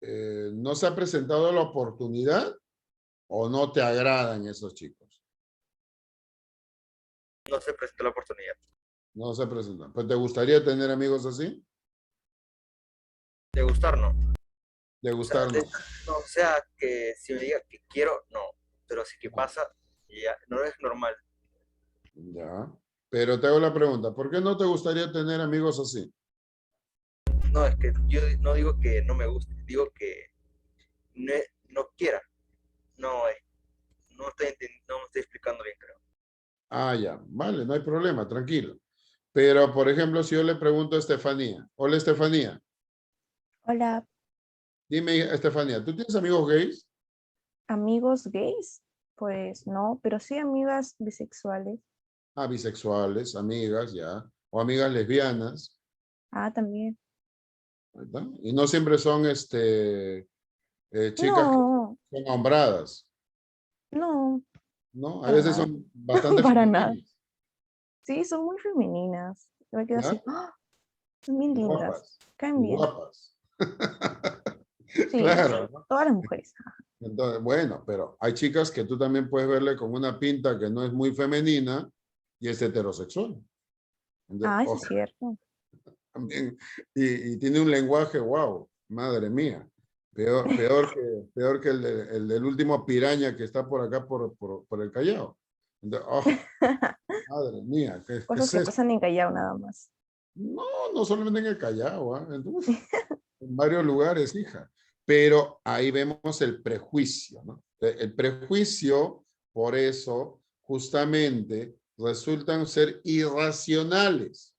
Speaker 1: no se ha presentado la oportunidad o no te agradan esos chicos?
Speaker 6: No se presentó la oportunidad.
Speaker 1: No se presentan. ¿Pues te gustaría tener amigos así?
Speaker 6: De gustar, no.
Speaker 1: De
Speaker 6: O sea,
Speaker 1: gustar, no.
Speaker 6: no, o sea, que si me diga que quiero, no. Pero si que pasa, ya, no es normal.
Speaker 1: Ya. Pero te hago la pregunta, ¿por qué no te gustaría tener amigos así?
Speaker 6: No, es que yo no digo que no me guste, digo que no, no quiera. No, no me estoy explicando bien, creo.
Speaker 1: Ah, ya. Vale, no hay problema, tranquilo. Pero, por ejemplo, si yo le pregunto a Estefanía, hola Estefanía,
Speaker 4: Hola,
Speaker 1: dime, Estefanía, ¿tú tienes amigos gays?
Speaker 4: amigos gays. Pues no, pero sí amigas bisexuales.
Speaker 1: Ah, bisexuales, amigas, ya. O amigas lesbianas,
Speaker 4: Ah, también.
Speaker 1: ¿verdad? Y no siempre son chicas que
Speaker 4: No,
Speaker 1: son hombradas,
Speaker 4: no,
Speaker 1: ¿no? A
Speaker 4: para
Speaker 1: veces
Speaker 4: nada.
Speaker 1: son bastante
Speaker 4: Para nada.
Speaker 1: femeninas,
Speaker 4: Sí, son muy femeninas. Yo me quedo
Speaker 1: ¿ya?
Speaker 4: así, ¡ah! Son bien
Speaker 1: Y
Speaker 4: lindas.
Speaker 1: guapas,
Speaker 4: Caen
Speaker 1: y
Speaker 4: bien.
Speaker 1: guapas.
Speaker 4: Sí,
Speaker 1: Claro, ¿no?
Speaker 4: todas las mujeres.
Speaker 1: Entonces, bueno, pero hay chicas que tú también puedes verle con una pinta que no es muy femenina y es heterosexual. Entonces,
Speaker 4: Ah, eso es
Speaker 1: ojo,
Speaker 4: cierto.
Speaker 1: también, y tiene un lenguaje, wow, madre mía. Peor que el del último piraña que está por acá por el Callao. Entonces, oh, madre mía, ¿qué
Speaker 4: Cosas
Speaker 1: es
Speaker 4: que
Speaker 1: esto?
Speaker 4: pasan en Callao nada más.
Speaker 1: No, no solamente en el Callao, ¿ah? En varios lugares, hija. Pero ahí vemos el prejuicio, ¿no? El prejuicio, por eso, justamente, resultan ser irracionales.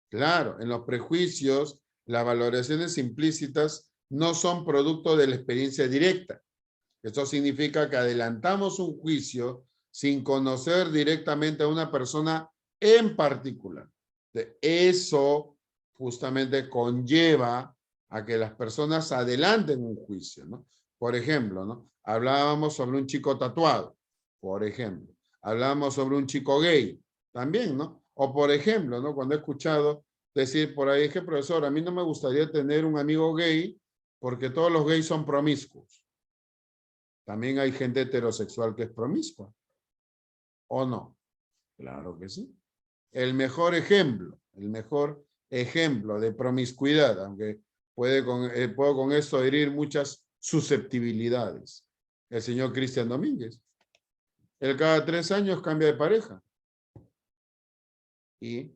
Speaker 1: Claro, en los prejuicios, las valoraciones implícitas no son producto de la experiencia directa. Esto significa que adelantamos un juicio sin conocer directamente a una persona en particular. Eso justamente conlleva a que las personas adelanten un juicio, ¿no? Por ejemplo, ¿no? Hablábamos sobre un chico tatuado, por ejemplo. Hablábamos sobre un chico gay, también, ¿no? O por ejemplo, ¿no? Cuando he escuchado decir por ahí, es que profesor, a mí no me gustaría tener un amigo gay porque todos los gays son promiscuos. También hay gente heterosexual que es promiscua, ¿o no? Claro que sí. El mejor ejemplo de promiscuidad, aunque puedo con esto herir muchas susceptibilidades, el señor Cristian Domínguez. Él cada 3 años cambia de pareja. ¿Y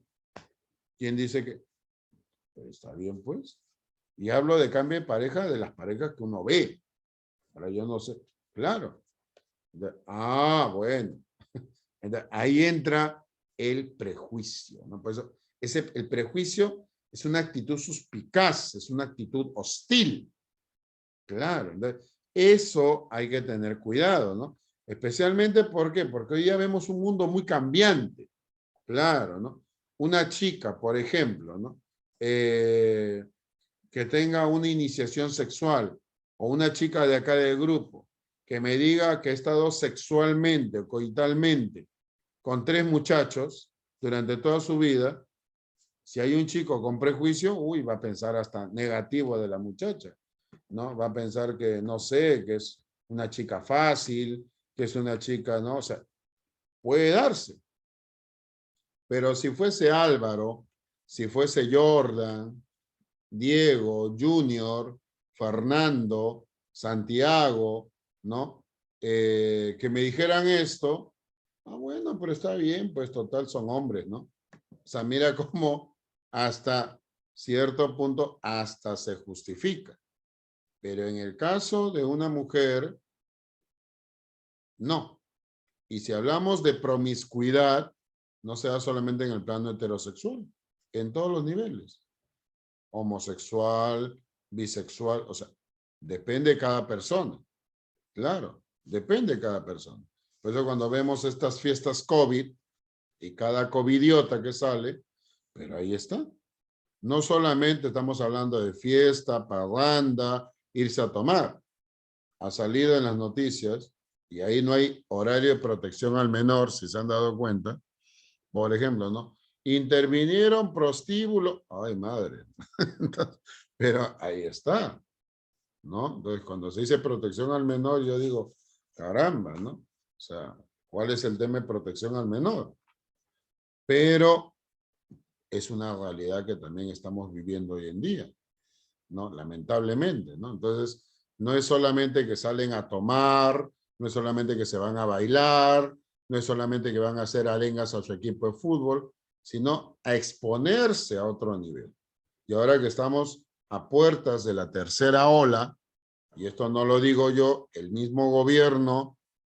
Speaker 1: quién dice que? Pues está bien, pues. Y hablo de cambio de pareja de las parejas que uno ve. Ahora yo no sé. Claro. Ah, bueno. Entonces, ahí entra el prejuicio, ¿no? Por eso, el prejuicio es una actitud suspicaz, es una actitud hostil. Claro, entonces, eso hay que tener cuidado, ¿no? Especialmente, ¿por qué? Porque hoy ya vemos un mundo muy cambiante. Claro, ¿no? Una chica, por ejemplo, ¿no? Que tenga una iniciación sexual o una chica de acá del grupo que me diga que ha estado sexualmente o coitalmente con 3 muchachos durante toda su vida, si hay un chico con prejuicio, uy, va a pensar hasta negativo de la muchacha, ¿no? Va a pensar que, no sé, que es una chica fácil, que es una chica, ¿no? O sea, puede darse. Pero si fuese Álvaro, si fuese Jordan, Diego, Junior, Fernando, Santiago, ¿no? Que me dijeran esto, ah, bueno, pero está bien, pues total son hombres, ¿no? O sea, mira cómo hasta cierto punto hasta se justifica. Pero en el caso de una mujer, no. Y si hablamos de promiscuidad, no se da solamente en el plano heterosexual, en todos los niveles. Homosexual, bisexual, o sea, depende de cada persona. Claro, depende de cada persona. Por eso cuando vemos estas fiestas COVID y cada covidiota que sale, pero ahí está. No solamente estamos hablando de fiesta, parranda, irse a tomar. ha salido en las noticias, y ahí no hay horario de protección al menor, si se han dado cuenta, por ejemplo, ¿no? Intervinieron prostíbulos, ay madre, entonces, pero ahí está, ¿no? Entonces, cuando se dice protección al menor, yo digo, caramba, ¿no? O sea, ¿cuál es el tema de protección al menor? Pero es una realidad que también estamos viviendo hoy en día, ¿no? Lamentablemente, ¿no? Entonces, no es solamente que salen a tomar, no es solamente que se van a bailar, no es solamente que van a hacer arengas a su equipo de fútbol, sino a exponerse a otro nivel. Y ahora que estamos a puertas de la tercera ola, y esto no lo digo yo, el mismo gobierno,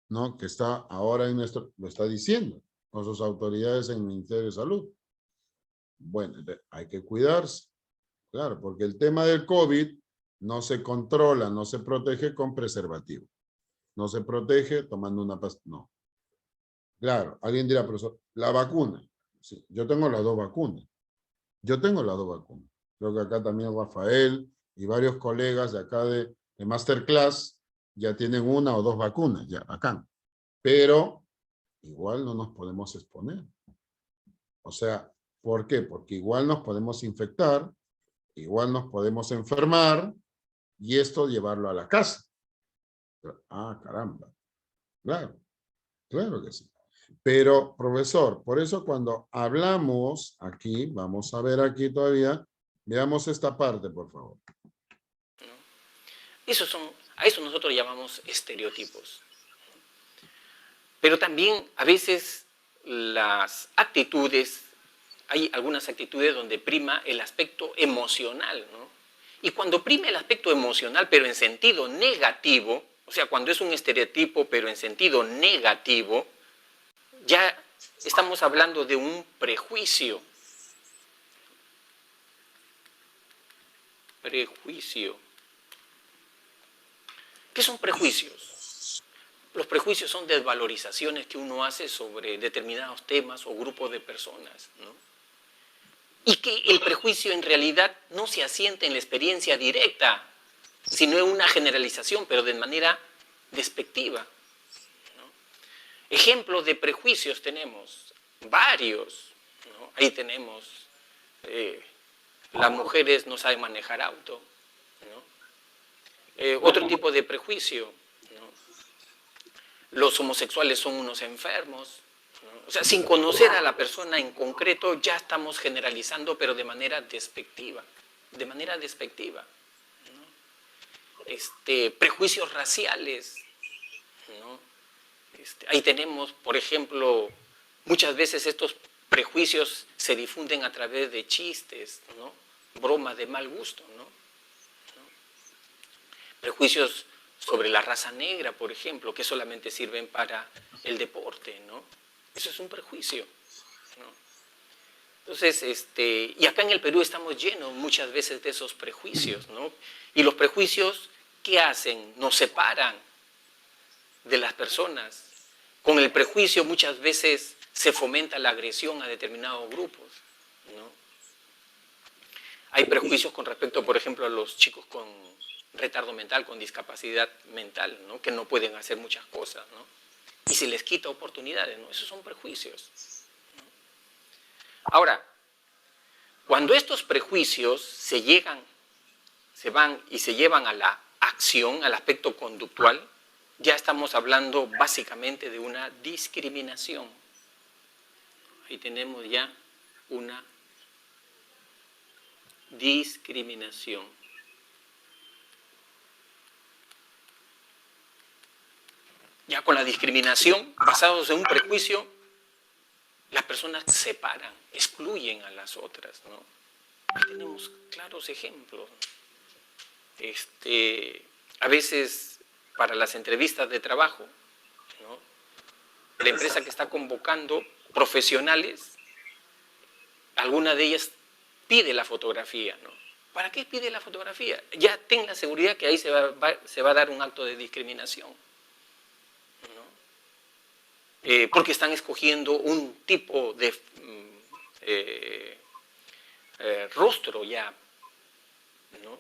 Speaker 1: ¿no? Que está ahora en nuestro, lo está diciendo, con sus autoridades en el Ministerio de Salud. Bueno, hay que cuidarse, claro, porque el tema del COVID no se controla, no se protege con preservativo. No se protege tomando una pastilla, no. Claro, alguien dirá, profesor, la vacuna. Sí, yo tengo las dos vacunas. Yo tengo las dos vacunas. Creo que acá también Rafael y varios colegas de acá de Masterclass ya tienen una o dos vacunas, ya acá. Pero igual no nos podemos exponer. O sea, ¿por qué? Porque igual nos podemos infectar, igual nos podemos enfermar y esto llevarlo a la casa. Ah, caramba. Claro, claro que sí. Pero, profesor, por eso cuando hablamos aquí, vamos a ver aquí todavía, veamos esta parte, por favor.
Speaker 3: A eso nosotros llamamos estereotipos. Pero también a veces las actitudes, hay algunas actitudes donde prima el aspecto emocional, ¿no? Y cuando prima el aspecto emocional, pero en sentido negativo, o sea, cuando es un estereotipo, pero en sentido negativo, ya estamos hablando de un prejuicio. Prejuicio. ¿Qué son prejuicios? Los prejuicios son desvalorizaciones que uno hace sobre determinados temas o grupos de personas, ¿no? Y que el prejuicio en realidad no se asienta en la experiencia directa, sino en una generalización, pero de manera despectiva, ¿no? Ejemplos de prejuicios tenemos varios, ¿no? Ahí tenemos, las mujeres no saben manejar auto, ¿no? Otro tipo de prejuicio, ¿no? Los homosexuales son unos enfermos, ¿no? O sea, sin conocer a la persona en concreto ya estamos generalizando, pero de manera despectiva, de manera despectiva, ¿no? Prejuicios raciales, ¿no? Ahí tenemos, por ejemplo, muchas veces estos prejuicios se difunden a través de chistes, ¿no? Bromas de mal gusto, ¿no? Prejuicios sobre la raza negra, por ejemplo, que solamente sirven para el deporte, ¿no? Eso es un prejuicio, ¿no? Entonces, y acá en el Perú estamos llenos muchas veces de esos prejuicios, ¿no? Y los prejuicios, ¿qué hacen? Nos separan de las personas. Con el prejuicio muchas veces se fomenta la agresión a determinados grupos, ¿no? Hay prejuicios con respecto, por ejemplo, a los chicos con retardo mental, con discapacidad mental, ¿no? Que no pueden hacer muchas cosas, ¿no? Y se les quita oportunidades, ¿no? Esos son prejuicios, ¿no? Ahora, cuando estos prejuicios se van y se llevan a la acción, al aspecto conductual, ya estamos hablando básicamente de una discriminación. Ahí tenemos ya una discriminación. Ya con la discriminación, basados en un prejuicio, las personas separan, excluyen a las otras, ¿no? Ahí tenemos claros ejemplos. A veces, para las entrevistas de trabajo, ¿no? La empresa que está convocando profesionales, alguna de ellas pide la fotografía, ¿no? ¿Para qué pide la fotografía? Ya ten la seguridad que ahí se va a dar un acto de discriminación, ¿no? Porque están escogiendo un tipo de rostro ya, ¿no?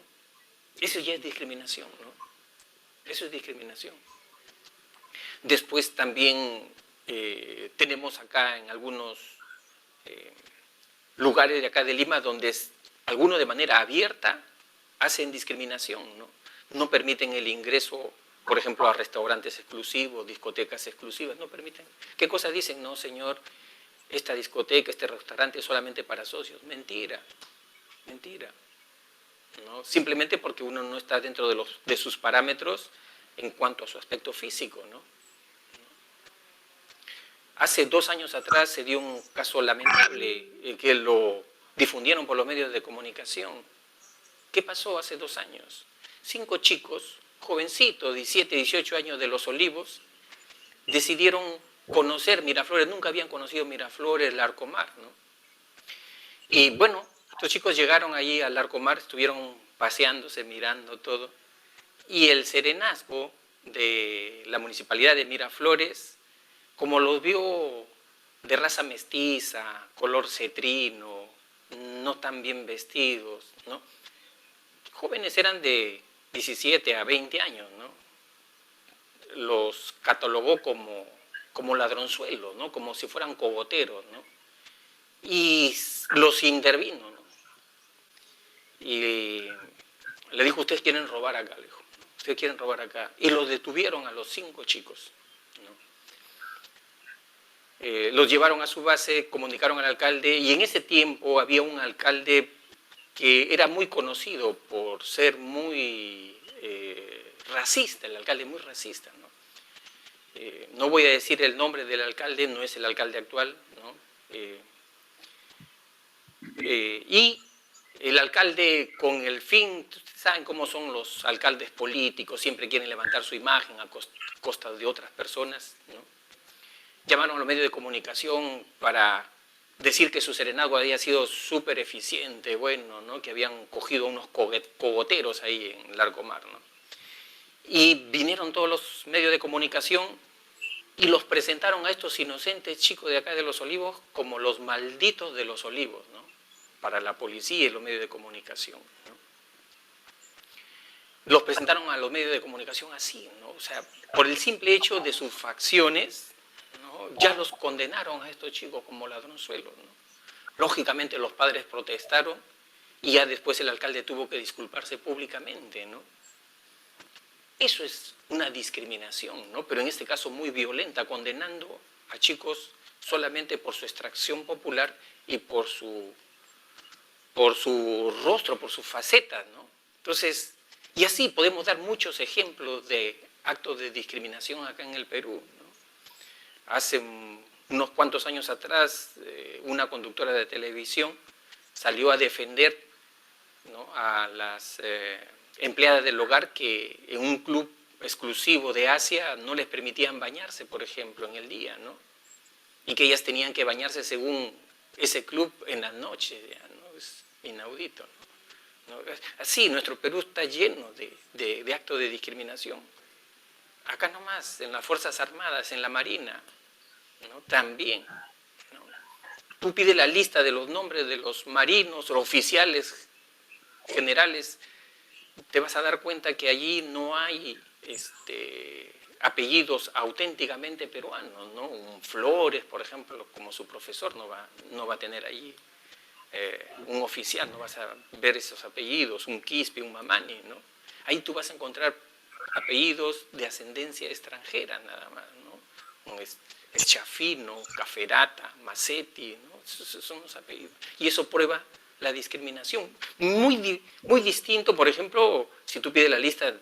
Speaker 3: Eso ya es discriminación, ¿no? Eso es discriminación. Después también tenemos acá en algunos lugares de acá de Lima donde algunos de manera abierta hacen discriminación, ¿no? No permiten el ingreso, por ejemplo, a restaurantes exclusivos, discotecas exclusivas, no permiten. ¿Qué cosas dicen? No, señor, esta discoteca, este restaurante es solamente para socios. Mentira, mentira, ¿no? Simplemente porque uno no está dentro de sus parámetros en cuanto a su aspecto físico, ¿no? Hace 2 años atrás se dio un caso lamentable que lo difundieron por los medios de comunicación. ¿Qué pasó hace 2 años? 5 chicos, jovencitos, 17, 18 años de Los Olivos, decidieron conocer Miraflores, nunca habían conocido Miraflores, Larcomar, ¿no? Y bueno, estos chicos llegaron allí al Larcomar, estuvieron paseándose, mirando todo, y el serenazgo de la municipalidad de Miraflores, como los vio de raza mestiza, color cetrino, no tan bien vestidos, ¿no? Jóvenes eran de 17 a 20 años, ¿no? Los catalogó como ladronzuelos, ¿no? Como si fueran cogoteros, ¿no? Y los intervino, ¿no? Y le dijo, ustedes quieren robar acá, le dijo, ustedes quieren robar acá. Y los detuvieron a los 5 chicos, ¿no? Los llevaron a su base, comunicaron al alcalde, y en ese tiempo había un alcalde que era muy conocido por ser muy racista, el alcalde muy racista, ¿no? No voy a decir el nombre del alcalde, no es el alcalde actual, ¿no? Y el alcalde, con el fin, ustedes saben cómo son los alcaldes políticos, siempre quieren levantar su imagen a costa de otras personas, ¿no? Llamaron a los medios de comunicación para decir que su serenazgo había sido súper eficiente, bueno, ¿no? Que habían cogido unos cogoteros ahí en Larcomar, ¿no? Y vinieron todos los medios de comunicación y los presentaron a estos inocentes chicos de acá de Los Olivos como los malditos de Los Olivos, ¿no? Para la policía y los medios de comunicación, ¿no? Los presentaron a los medios de comunicación así, ¿no? O sea, por el simple hecho de sus facciones, ¿no? Ya los condenaron a estos chicos como ladronzuelos, ¿no? Lógicamente los padres protestaron y ya después el alcalde tuvo que disculparse públicamente, ¿no? Eso es una discriminación, ¿no? Pero en este caso muy violenta, condenando a chicos solamente por su extracción popular y por su rostro, por sus facetas, ¿no? Entonces, y así podemos dar muchos ejemplos de actos de discriminación acá en el Perú, ¿no? Hace unos cuantos años atrás, una conductora de televisión salió a defender, ¿no? A las empleadas del hogar que en un club exclusivo de Asia no les permitían bañarse, por ejemplo, en el día, ¿no? Y que ellas tenían que bañarse según ese club en las noches, ¿no? Es inaudito, ¿no? Así, nuestro Perú está lleno de actos de discriminación. Acá nomás, en las Fuerzas Armadas, en la Marina, ¿no? También, ¿no? Tú pides la lista de los nombres de los marinos o oficiales generales, te vas a dar cuenta que allí no hay apellidos auténticamente peruanos, ¿no? Un Flores, por ejemplo, como su profesor, no va a tener allí un oficial, no vas a ver esos apellidos, un Quispe, un Mamani, ¿no? Ahí tú vas a encontrar apellidos de ascendencia extranjera nada más, ¿no? Es Chafino, Caferata, Macetti, ¿no? Esos son los apellidos. Y eso prueba la discriminación. Muy distinto, por ejemplo, si tú pides la lista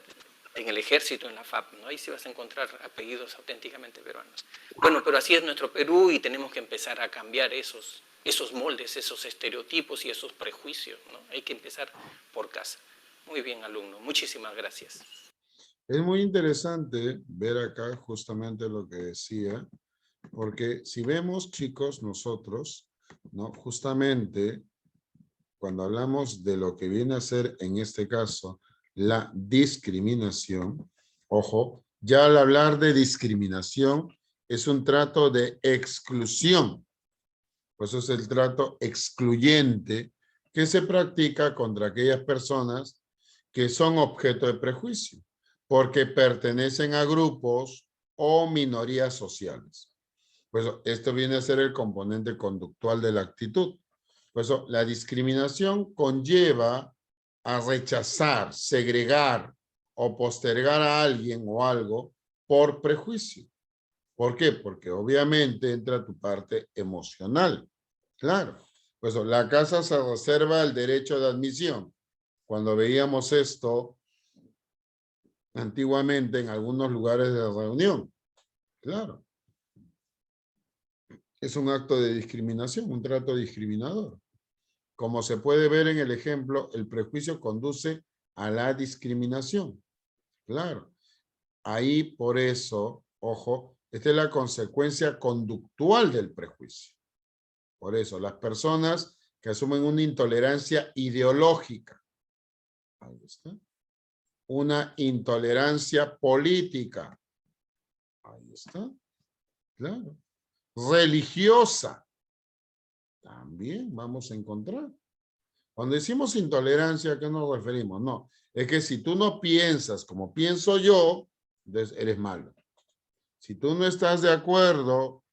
Speaker 3: en el ejército, en la FAP, ¿no? Ahí sí vas a encontrar apellidos auténticamente peruanos. Bueno, pero así es nuestro Perú y tenemos que empezar a cambiar esos moldes, esos estereotipos y esos prejuicios, ¿no? Hay que empezar por casa. Muy bien, alumno. Muchísimas gracias.
Speaker 1: Es muy interesante ver acá justamente lo que decía, porque si vemos, chicos, nosotros, ¿no? Justamente cuando hablamos de lo que viene a ser, en este caso, la discriminación, ojo, ya al hablar de discriminación es un trato de exclusión. Pues eso es el trato excluyente que se practica contra aquellas personas que son objeto de prejuicio. porque pertenecen a grupos o minorías sociales. Pues esto viene a ser el componente conductual de la actitud. Por eso la discriminación conlleva a rechazar, segregar o postergar a alguien o algo por prejuicio. ¿Por qué? Porque obviamente entra tu parte emocional. Claro. Pues la casa se reserva el derecho de admisión. Cuando veíamos esto antiguamente en algunos lugares de reunión. Claro. Es un acto de discriminación, un trato discriminador. Como se puede ver en el ejemplo, el prejuicio conduce a la discriminación. Claro. Ahí por eso, ojo, esta es la consecuencia conductual del prejuicio. Por eso, las personas que asumen una intolerancia ideológica, ahí está, una intolerancia política, ahí está, claro, religiosa, también vamos a encontrar. Cuando decimos intolerancia, ¿a qué nos referimos? No, es que si tú no piensas como pienso yo, entonces eres malo. Si tú no estás de acuerdo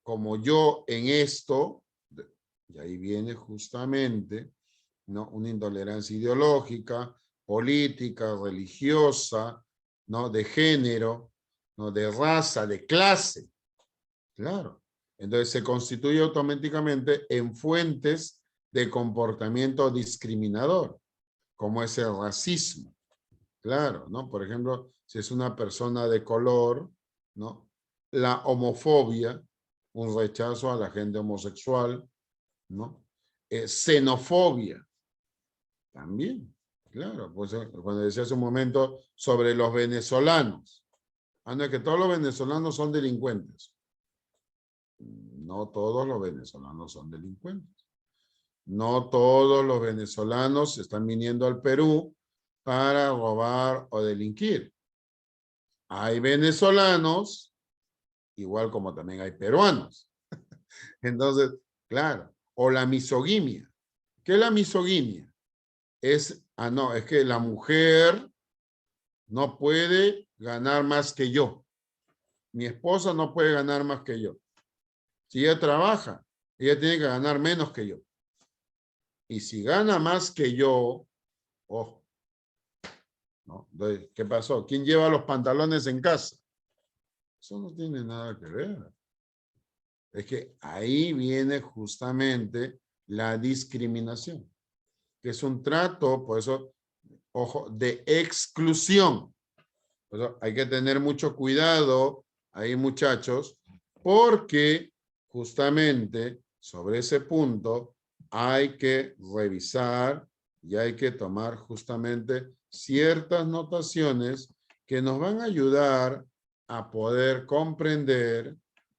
Speaker 1: como yo en esto, y ahí viene justamente, ¿no?, una intolerancia ideológica, política, religiosa, ¿no?, de género, ¿no?, de raza, de clase. Claro. Entonces se constituye automáticamente en fuentes de comportamiento discriminador, como es el racismo. Claro, ¿no? Por ejemplo, si es una persona de color, ¿no? La homofobia, un rechazo a la gente homosexual, ¿no? Xenofobia, también, claro. Pues cuando decía hace un momento sobre los venezolanos, no es que todos los venezolanos son delincuentes. No todos los venezolanos son delincuentes. No todos los venezolanos están viniendo al Perú para robar o delinquir. Hay venezolanos, igual como también hay peruanos. Entonces, claro, o la misoginia. ¿Qué es la misoginia? Es, no, es que la mujer no puede ganar más que yo. Mi esposa no puede ganar más que yo. Si ella trabaja, ella tiene que ganar menos que yo. Y si gana más que yo, ojo, ¿no? Entonces, ¿qué pasó? ¿Quién lleva los pantalones en casa? Eso no tiene nada que ver. Es que ahí viene justamente la discriminación, que es un trato, por eso, ojo, de exclusión. Por eso hay que tener mucho cuidado ahí, muchachos, porque justamente sobre ese punto hay que revisar y hay que tomar justamente ciertas notaciones que nos van a ayudar a poder comprender,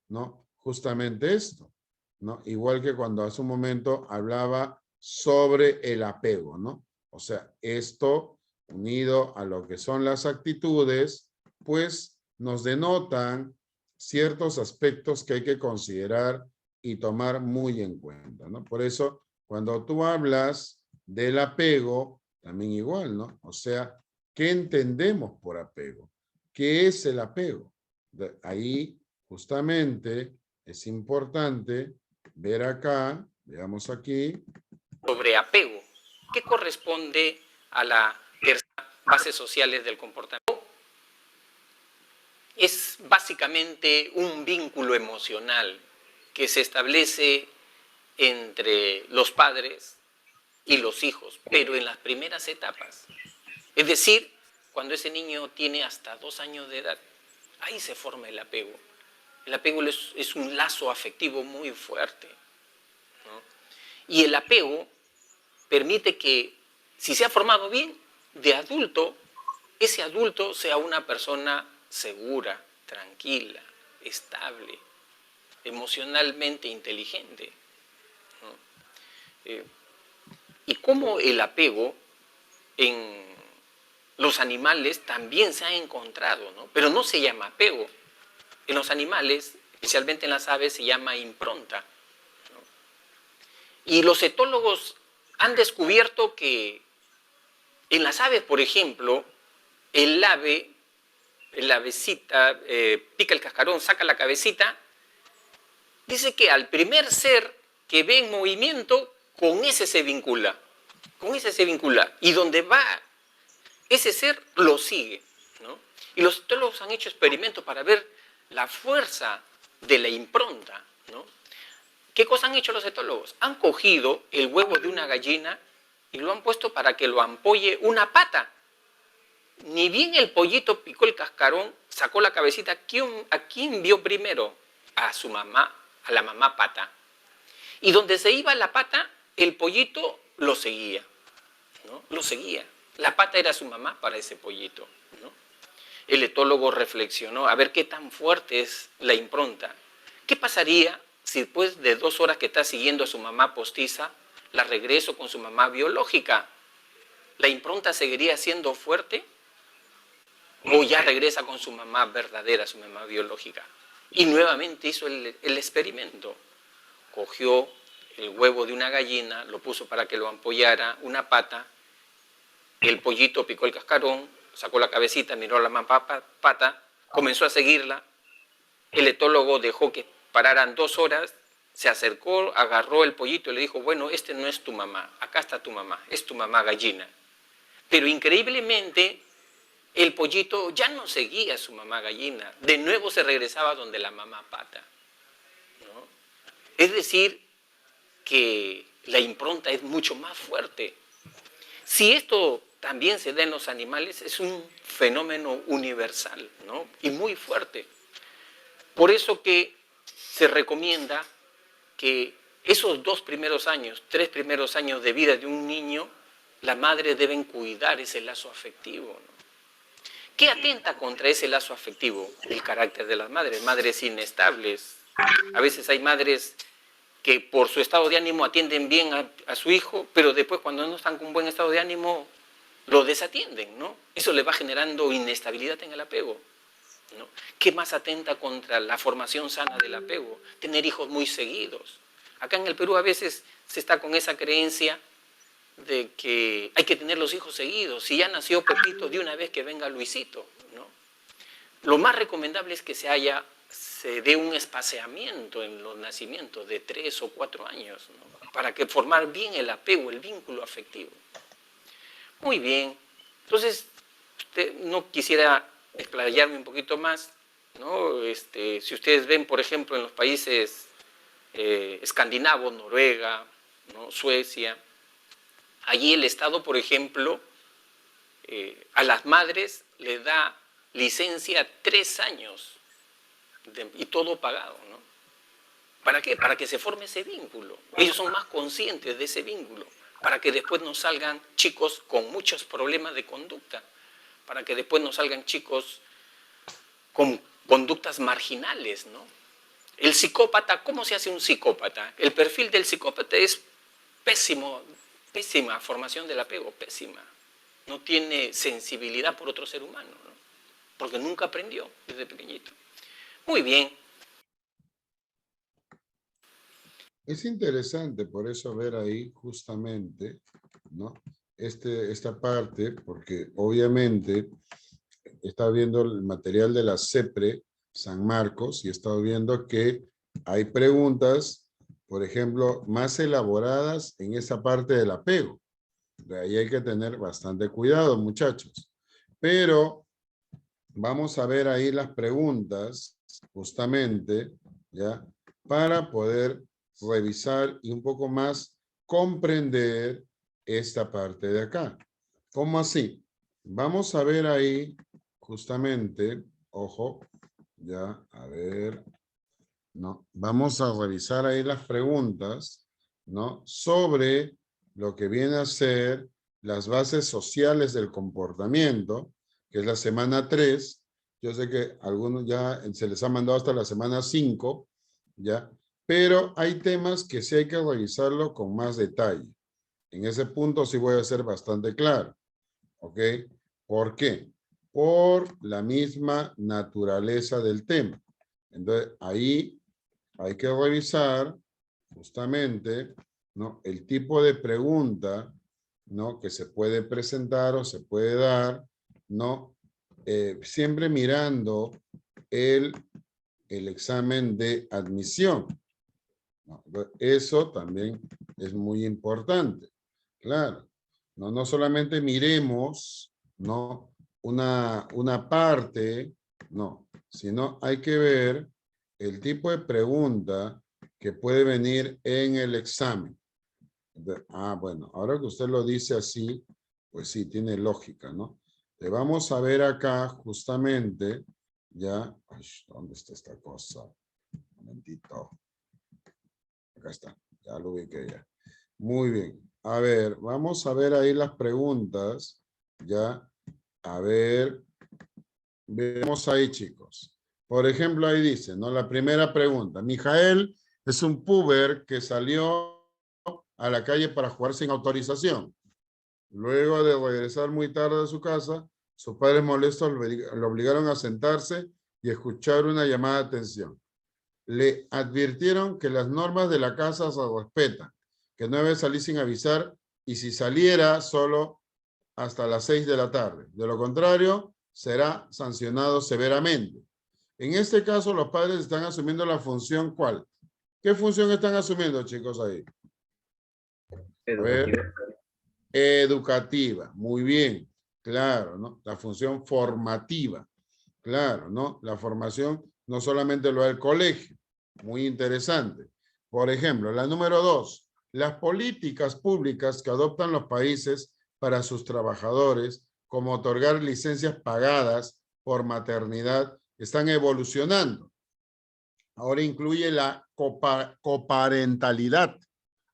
Speaker 1: ¿no?, justamente esto, ¿no? Igual que cuando hace un momento hablaba sobre el apego, ¿no? O sea, esto unido a lo que son las actitudes, pues nos denotan ciertos aspectos que hay que considerar y tomar muy en cuenta, ¿no? Por eso, cuando tú hablas del apego, también igual, ¿no? O sea, ¿qué entendemos por apego? ¿Qué es el apego? Ahí, justamente, es importante ver acá, veamos aquí.
Speaker 3: Sobre apego, que corresponde a la tercera base sociales del comportamiento. Es básicamente un vínculo emocional que se establece entre los padres y los hijos, pero en las primeras etapas. Es decir, cuando ese niño tiene hasta 2 años de edad, ahí se forma el apego. El apego es un lazo afectivo muy fuerte, ¿no? Y el apego permite que, si se ha formado bien, de adulto, ese adulto sea una persona segura, tranquila, estable, emocionalmente inteligente, ¿no? Y cómo el apego en los animales también se ha encontrado, ¿no? Pero no se llama apego. En los animales, especialmente en las aves, se llama impronta, ¿no? Y los etólogos han descubierto que en las aves, por ejemplo, el avecita, pica el cascarón, saca la cabecita, dice que al primer ser que ve en movimiento, con ese se vincula. Con ese se vincula. Y donde va ese ser, lo sigue, ¿no? Y los etólogos han hecho experimentos para ver la fuerza de la impronta, ¿no? ¿Qué cosa han hecho los etólogos? Han cogido el huevo de una gallina y lo han puesto para que lo ampolle una pata. Ni bien el pollito picó el cascarón, sacó la cabecita. ¿A quién vio primero? A su mamá, a la mamá pata. Y donde se iba la pata, el pollito lo seguía, ¿no? Lo seguía. La pata era su mamá para ese pollito, ¿no? El etólogo reflexionó a ver qué tan fuerte es la impronta. ¿Qué pasaría si después de 2 horas que está siguiendo a su mamá postiza, la regreso con su mamá biológica? ¿La impronta seguiría siendo fuerte? ¿O ya regresa con su mamá verdadera, su mamá biológica? Y nuevamente hizo el experimento. Cogió el huevo de una gallina, lo puso para que lo ampollara una pata, el pollito picó el cascarón, sacó la cabecita, miró a la mamá pata, comenzó a seguirla, el etólogo dejó que pararan 2 horas, se acercó, agarró el pollito y le dijo, bueno, este no es tu mamá, acá está tu mamá, es tu mamá gallina. Pero increíblemente, el pollito ya no seguía a su mamá gallina, de nuevo se regresaba donde la mamá pata, ¿no? Es decir, que la impronta es mucho más fuerte. Si esto también se da en los animales, es un fenómeno universal, ¿no? Y muy fuerte. Por eso que se recomienda que esos 2 primeros años, 3 primeros años de vida de un niño, las madres deben cuidar ese lazo afectivo, ¿no? ¿Qué atenta contra ese lazo afectivo? El carácter de las madres, madres inestables. A veces hay madres que por su estado de ánimo atienden bien a su hijo, pero después cuando no están con buen estado de ánimo, lo desatienden, ¿no? Eso le va generando inestabilidad en el apego, ¿no? ¿Qué más atenta contra la formación sana del apego? Tener hijos muy seguidos. Acá en el Perú a veces se está con esa creencia de que hay que tener los hijos seguidos. Si ya nació Pepito, de una vez que venga Luisito, ¿no? Lo más recomendable es que se dé un espaciamiento en los nacimientos de 3 o 4 años, ¿no? Para que formar bien el apego, el vínculo afectivo. Muy bien. Entonces, no quisiera explayarme un poquito más, ¿no? Si ustedes ven, por ejemplo, en los países escandinavos, Noruega, ¿no? Suecia, allí el Estado, por ejemplo, a las madres le da licencia 3 años y todo pagado, ¿no? ¿Para qué? Para que se forme ese vínculo. Ellos son más conscientes de ese vínculo, para que después no salgan chicos con muchos problemas de conducta, para que después no salgan chicos con conductas marginales, ¿no? El psicópata, ¿cómo se hace un psicópata? El perfil del psicópata es pésimo, pésima formación del apego, pésima. No tiene sensibilidad por otro ser humano, ¿no? Porque nunca aprendió desde pequeñito. Muy bien.
Speaker 1: Es interesante por eso ver ahí justamente, ¿no? Esta parte, porque obviamente está viendo el material de la CEPRE San Marcos y he estado viendo que hay preguntas, por ejemplo, más elaboradas en esa parte del apego. De ahí hay que tener bastante cuidado, muchachos. Pero vamos a ver ahí las preguntas, justamente, ¿ya? Para poder revisar y un poco más comprender esta parte de acá. ¿Cómo así? Vamos a ver ahí, justamente, ojo, ya, a ver, ¿no? Vamos a revisar ahí las preguntas, ¿no? Sobre lo que viene a ser las bases sociales del comportamiento, que es la semana 3. Yo sé que a algunos ya se les ha mandado hasta la semana 5, ¿ya? Pero hay temas que sí hay que revisarlo con más detalle. En ese punto sí voy a ser bastante claro, ¿ok? ¿Por qué? Por la misma naturaleza del tema. Entonces, ahí hay que revisar justamente, ¿no? El tipo de pregunta, ¿no? Que se puede presentar o se puede dar, ¿no? siempre mirando el examen de admisión. ¿No? Eso también es muy importante. Claro, no solamente miremos, ¿no?, una parte, no, sino hay que ver el tipo de pregunta que puede venir en el examen. Bueno, ahora que usted lo dice así, pues sí, tiene lógica, ¿no? Le vamos a ver acá justamente, ya, ay, ¿dónde está esta cosa? Un momentito. Acá está, ya lo ubiqué ya. Muy bien. A ver, vamos a ver ahí las preguntas, ya. A ver, vemos ahí, chicos. Por ejemplo, ahí dice, ¿no? La primera pregunta. Mijael es un puber que salió a la calle para jugar sin autorización. Luego de regresar muy tarde a su casa, sus padres molestos lo obligaron a sentarse y escuchar una llamada de atención. Le advirtieron que las normas de la casa se respetan, que no debe salir sin avisar y si saliera solo hasta las 6 de la tarde. De lo contrario, será sancionado severamente. En este caso, los padres están asumiendo la función, ¿cuál? ¿Qué función están asumiendo, chicos, ahí? A ver. Educativa, muy bien, claro, ¿no? La función formativa, claro, ¿no? La formación no solamente lo da el colegio, muy interesante. Por ejemplo, la número 2, las políticas públicas que adoptan los países para sus trabajadores, como otorgar licencias pagadas por maternidad, están evolucionando. Ahora incluye la coparentalidad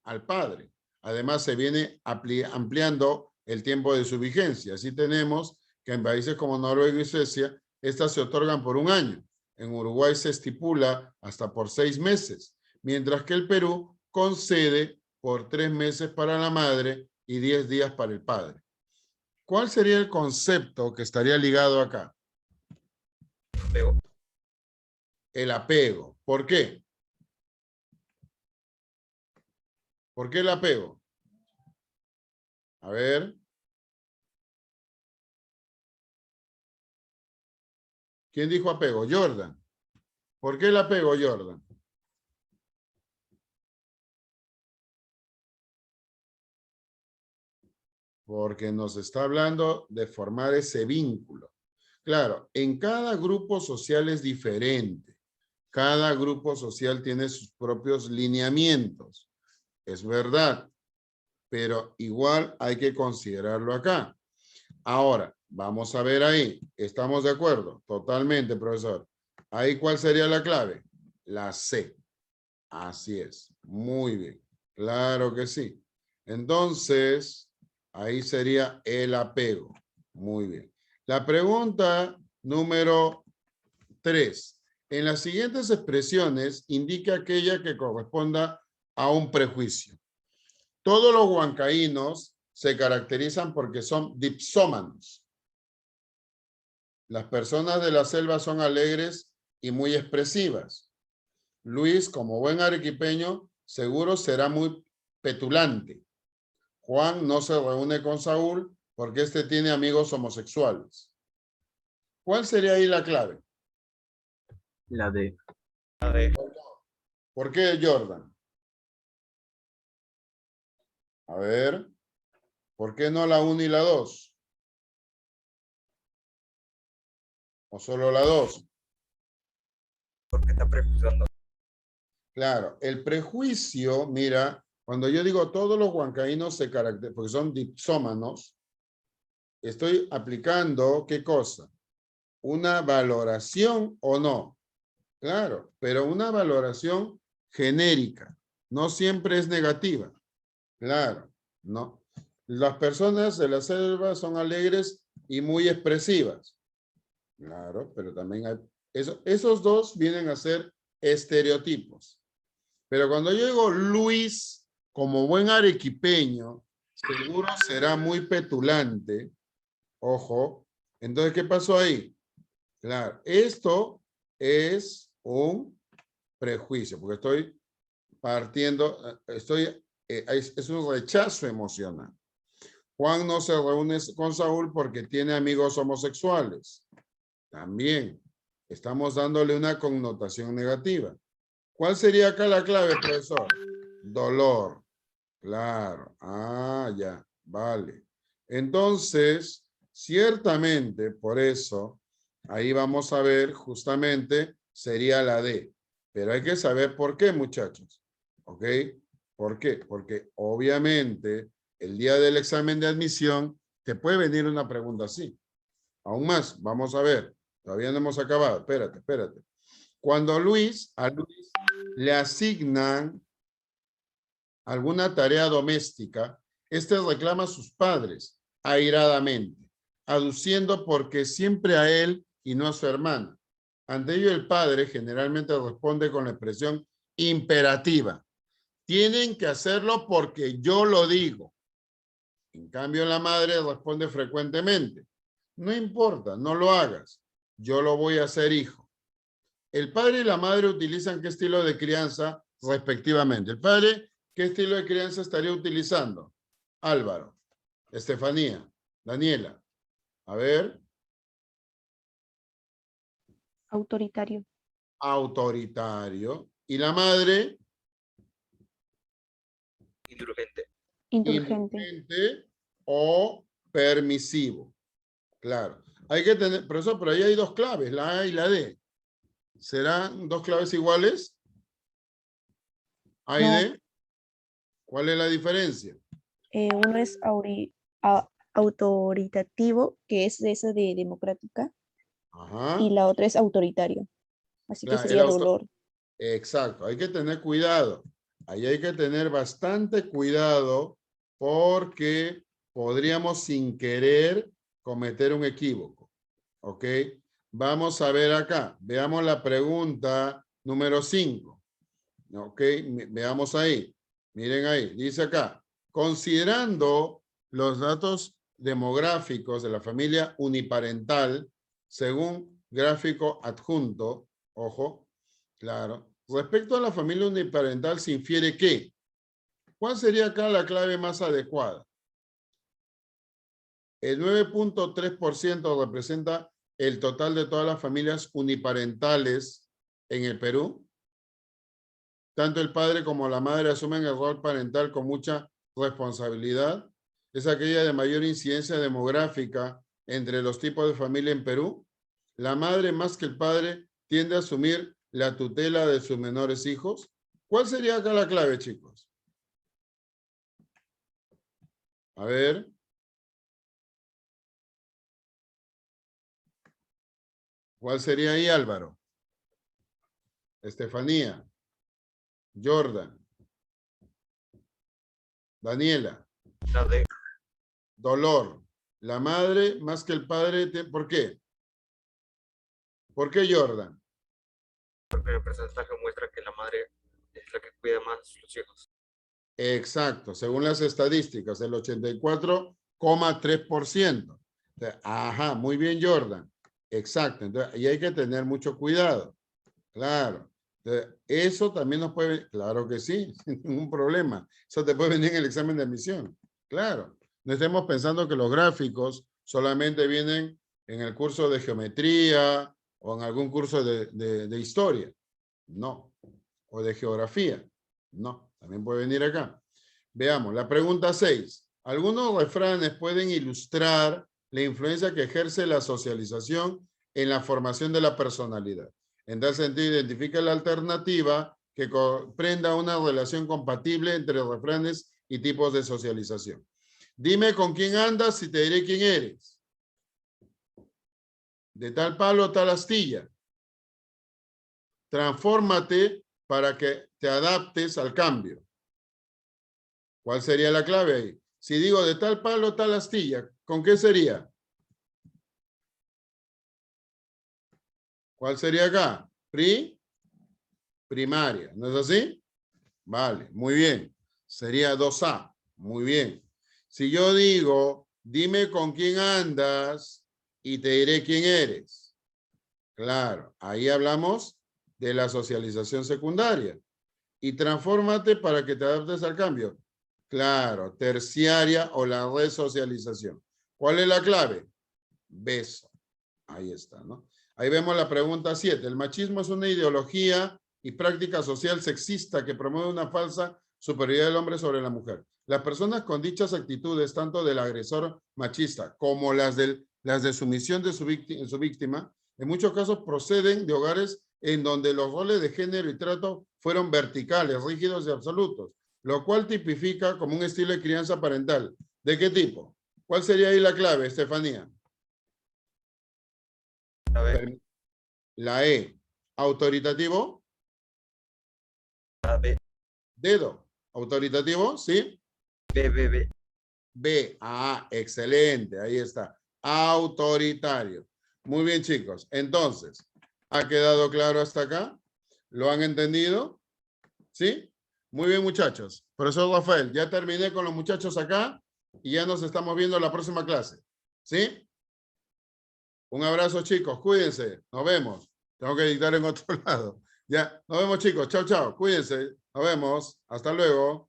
Speaker 1: al padre. Además, se viene ampliando el tiempo de su vigencia. Así tenemos que en países como Noruega y Suecia, estas se otorgan por 1 año. En Uruguay se estipula hasta por 6 meses, mientras que el Perú concede por 3 meses para la madre y 10 días para el padre. ¿Cuál sería el concepto que estaría ligado acá?
Speaker 6: Apego.
Speaker 1: El apego. ¿Por qué? ¿Por qué el apego? A ver. ¿Quién dijo apego? Jordan. ¿Por qué el apego, Jordan? Porque nos está hablando de formar ese vínculo. Claro, en cada grupo social es diferente. Cada grupo social tiene sus propios lineamientos. Es verdad, pero igual hay que considerarlo acá. Ahora, vamos a ver ahí. ¿Estamos de acuerdo? Totalmente, profesor. ¿Ahí cuál sería la clave? La C. Así es. Muy bien. Claro que sí. Entonces, ahí sería el apego. Muy bien. La pregunta número 3. En las siguientes expresiones, indica aquella que corresponda a un prejuicio. Todos los huancaínos se caracterizan porque son dipsómanos. Las personas de la selva son alegres y muy expresivas. Luis, como buen arequipeño, seguro será muy petulante. Juan no se reúne con Saúl porque éste tiene amigos homosexuales. ¿Cuál sería ahí la clave?
Speaker 2: La D.
Speaker 1: ¿Por qué Jordan? A ver, ¿por qué no la 1 y la 2? ¿O solo la 2?
Speaker 6: Porque está prejuzgando.
Speaker 1: Claro, el prejuicio, mira, cuando yo digo todos los huancaínos se caracterizan, porque son dipsómanos, estoy aplicando, ¿qué cosa? Una valoración o no. Claro, pero una valoración genérica. No siempre es negativa. Claro, no. Las personas de la selva son alegres y muy expresivas. Claro, pero también hay... esos dos vienen a ser estereotipos. Pero cuando yo digo Luis, como buen arequipeño, seguro será muy petulante. Ojo. Entonces, ¿qué pasó ahí? Claro, esto es un prejuicio, porque estoy partiendo, es un rechazo emocional. Juan no se reúne con Saúl porque tiene amigos homosexuales. También estamos dándole una connotación negativa. ¿Cuál sería acá la clave, profesor? Dolor. Claro. Ah, ya. Vale. Entonces, ciertamente, por eso, ahí vamos a ver justamente, sería la D. Pero hay que saber por qué, muchachos. ¿Ok? ¿Por qué? Porque obviamente el día del examen de admisión te puede venir una pregunta así. Aún más, vamos a ver. Todavía no hemos acabado. Espérate, espérate. Cuando a Luis le asignan alguna tarea doméstica, este reclama a sus padres airadamente, aduciendo porque siempre a él y no a su hermana. Ante ello, el padre generalmente responde con la expresión imperativa. Tienen que hacerlo porque yo lo digo. En cambio, la madre responde frecuentemente. No importa, no lo hagas. Yo lo voy a hacer, hijo. El padre y la madre utilizan qué estilo de crianza respectivamente. El padre, ¿qué estilo de crianza estaría utilizando? Álvaro, Estefanía, Daniela. A ver.
Speaker 4: Autoritario.
Speaker 1: Autoritario. ¿Y la madre?
Speaker 6: Indulgente.
Speaker 4: Indulgente.
Speaker 1: Indulgente o permisivo. Claro. Hay que tener, profesor, pero ahí hay dos claves, la A y la D. ¿Serán dos claves iguales? ¿A y
Speaker 4: No.
Speaker 1: D? ¿Cuál es la diferencia?
Speaker 4: Uno es autoritativo, que es de esa de democrática,
Speaker 1: Ajá.
Speaker 4: y la otra es autoritario. Así que
Speaker 1: Claro,
Speaker 4: sería dolor.
Speaker 1: Exacto, hay que tener cuidado. Ahí hay que tener bastante cuidado porque podríamos sin querer cometer un equívoco. ¿Ok? Vamos a ver acá. Veamos la pregunta número 5. ¿Ok? Veamos ahí. Miren ahí. Dice acá. Considerando los datos demográficos de la familia uniparental, según gráfico adjunto, ojo, claro. Respecto a la familia uniparental se infiere que, ¿cuál sería acá la clave más adecuada? El 9.3% representa el total de todas las familias uniparentales en el Perú. Tanto el padre como la madre asumen el rol parental con mucha responsabilidad. Es aquella de mayor incidencia demográfica entre los tipos de familia en Perú. La madre, más que el padre, tiende a asumir la tutela de sus menores hijos. ¿Cuál sería acá la clave, chicos? A ver. ¿Cuál sería ahí, Álvaro? Estefanía. Jordan. Daniela.
Speaker 6: La D.
Speaker 1: Dolor. La madre, más que el padre, ¿por qué? ¿Por qué Jordan?
Speaker 6: Porque el porcentaje muestra que la madre es la que cuida más a sus hijos.
Speaker 1: Exacto, según las estadísticas, el 84,3%. Ajá, muy bien, Jordan. Exacto, entonces, y hay que tener mucho cuidado. Claro. Entonces, eso también nos puede, claro que sí, sin ningún problema. Eso te puede venir en el examen de admisión. Claro. No estemos pensando que los gráficos solamente vienen en el curso de geometría o en algún curso de historia. No. O de geografía. No. También puede venir acá. Veamos, la pregunta 6. Algunos refranes pueden ilustrar la influencia que ejerce la socialización en la formación de la personalidad. En tal sentido, identifica la alternativa que comprenda una relación compatible entre refranes y tipos de socialización. Dime con quién andas y te diré quién eres. De tal palo, tal astilla. Transfórmate para que te adaptes al cambio. ¿Cuál sería la clave ahí? Si digo de tal palo, tal astilla, ¿con qué sería? ¿Cuál sería acá? Primaria, ¿no es así? Vale, muy bien. Sería 2A, muy bien. Si yo digo, dime con quién andas y te diré quién eres. Claro, ahí hablamos de la socialización secundaria. Y transfórmate para que te adaptes al cambio. Claro, terciaria o la resocialización. ¿Cuál es la clave? Beso. Ahí está, ¿no? Ahí vemos la pregunta 7. El machismo es una ideología y práctica social sexista que promueve una falsa superioridad del hombre sobre la mujer. Las personas con dichas actitudes, tanto del agresor machista como las de sumisión de su víctima, en muchos casos proceden de hogares en donde los roles de género y trato fueron verticales, rígidos y absolutos, lo cual tipifica como un estilo de crianza parental. ¿De qué tipo? ¿Cuál sería ahí la clave, Estefanía?
Speaker 6: A ver,
Speaker 1: La E. Autoritativo.
Speaker 6: A, B,
Speaker 1: Dedo. Autoritativo, ¿sí?
Speaker 6: B, B, B.
Speaker 1: B. Ah, excelente. Ahí está. Autoritario. Muy bien, chicos. Entonces, ¿ha quedado claro hasta acá? ¿Lo han entendido? ¿Sí? Muy bien, muchachos. Profesor Rafael, ya terminé con los muchachos acá y ya nos estamos viendo en la próxima clase. ¿Sí? Un abrazo, chicos. Cuídense. Nos vemos. Tengo que dictar en otro lado. Ya. Nos vemos, chicos. Chao, chao. Cuídense. Nos vemos. Hasta luego.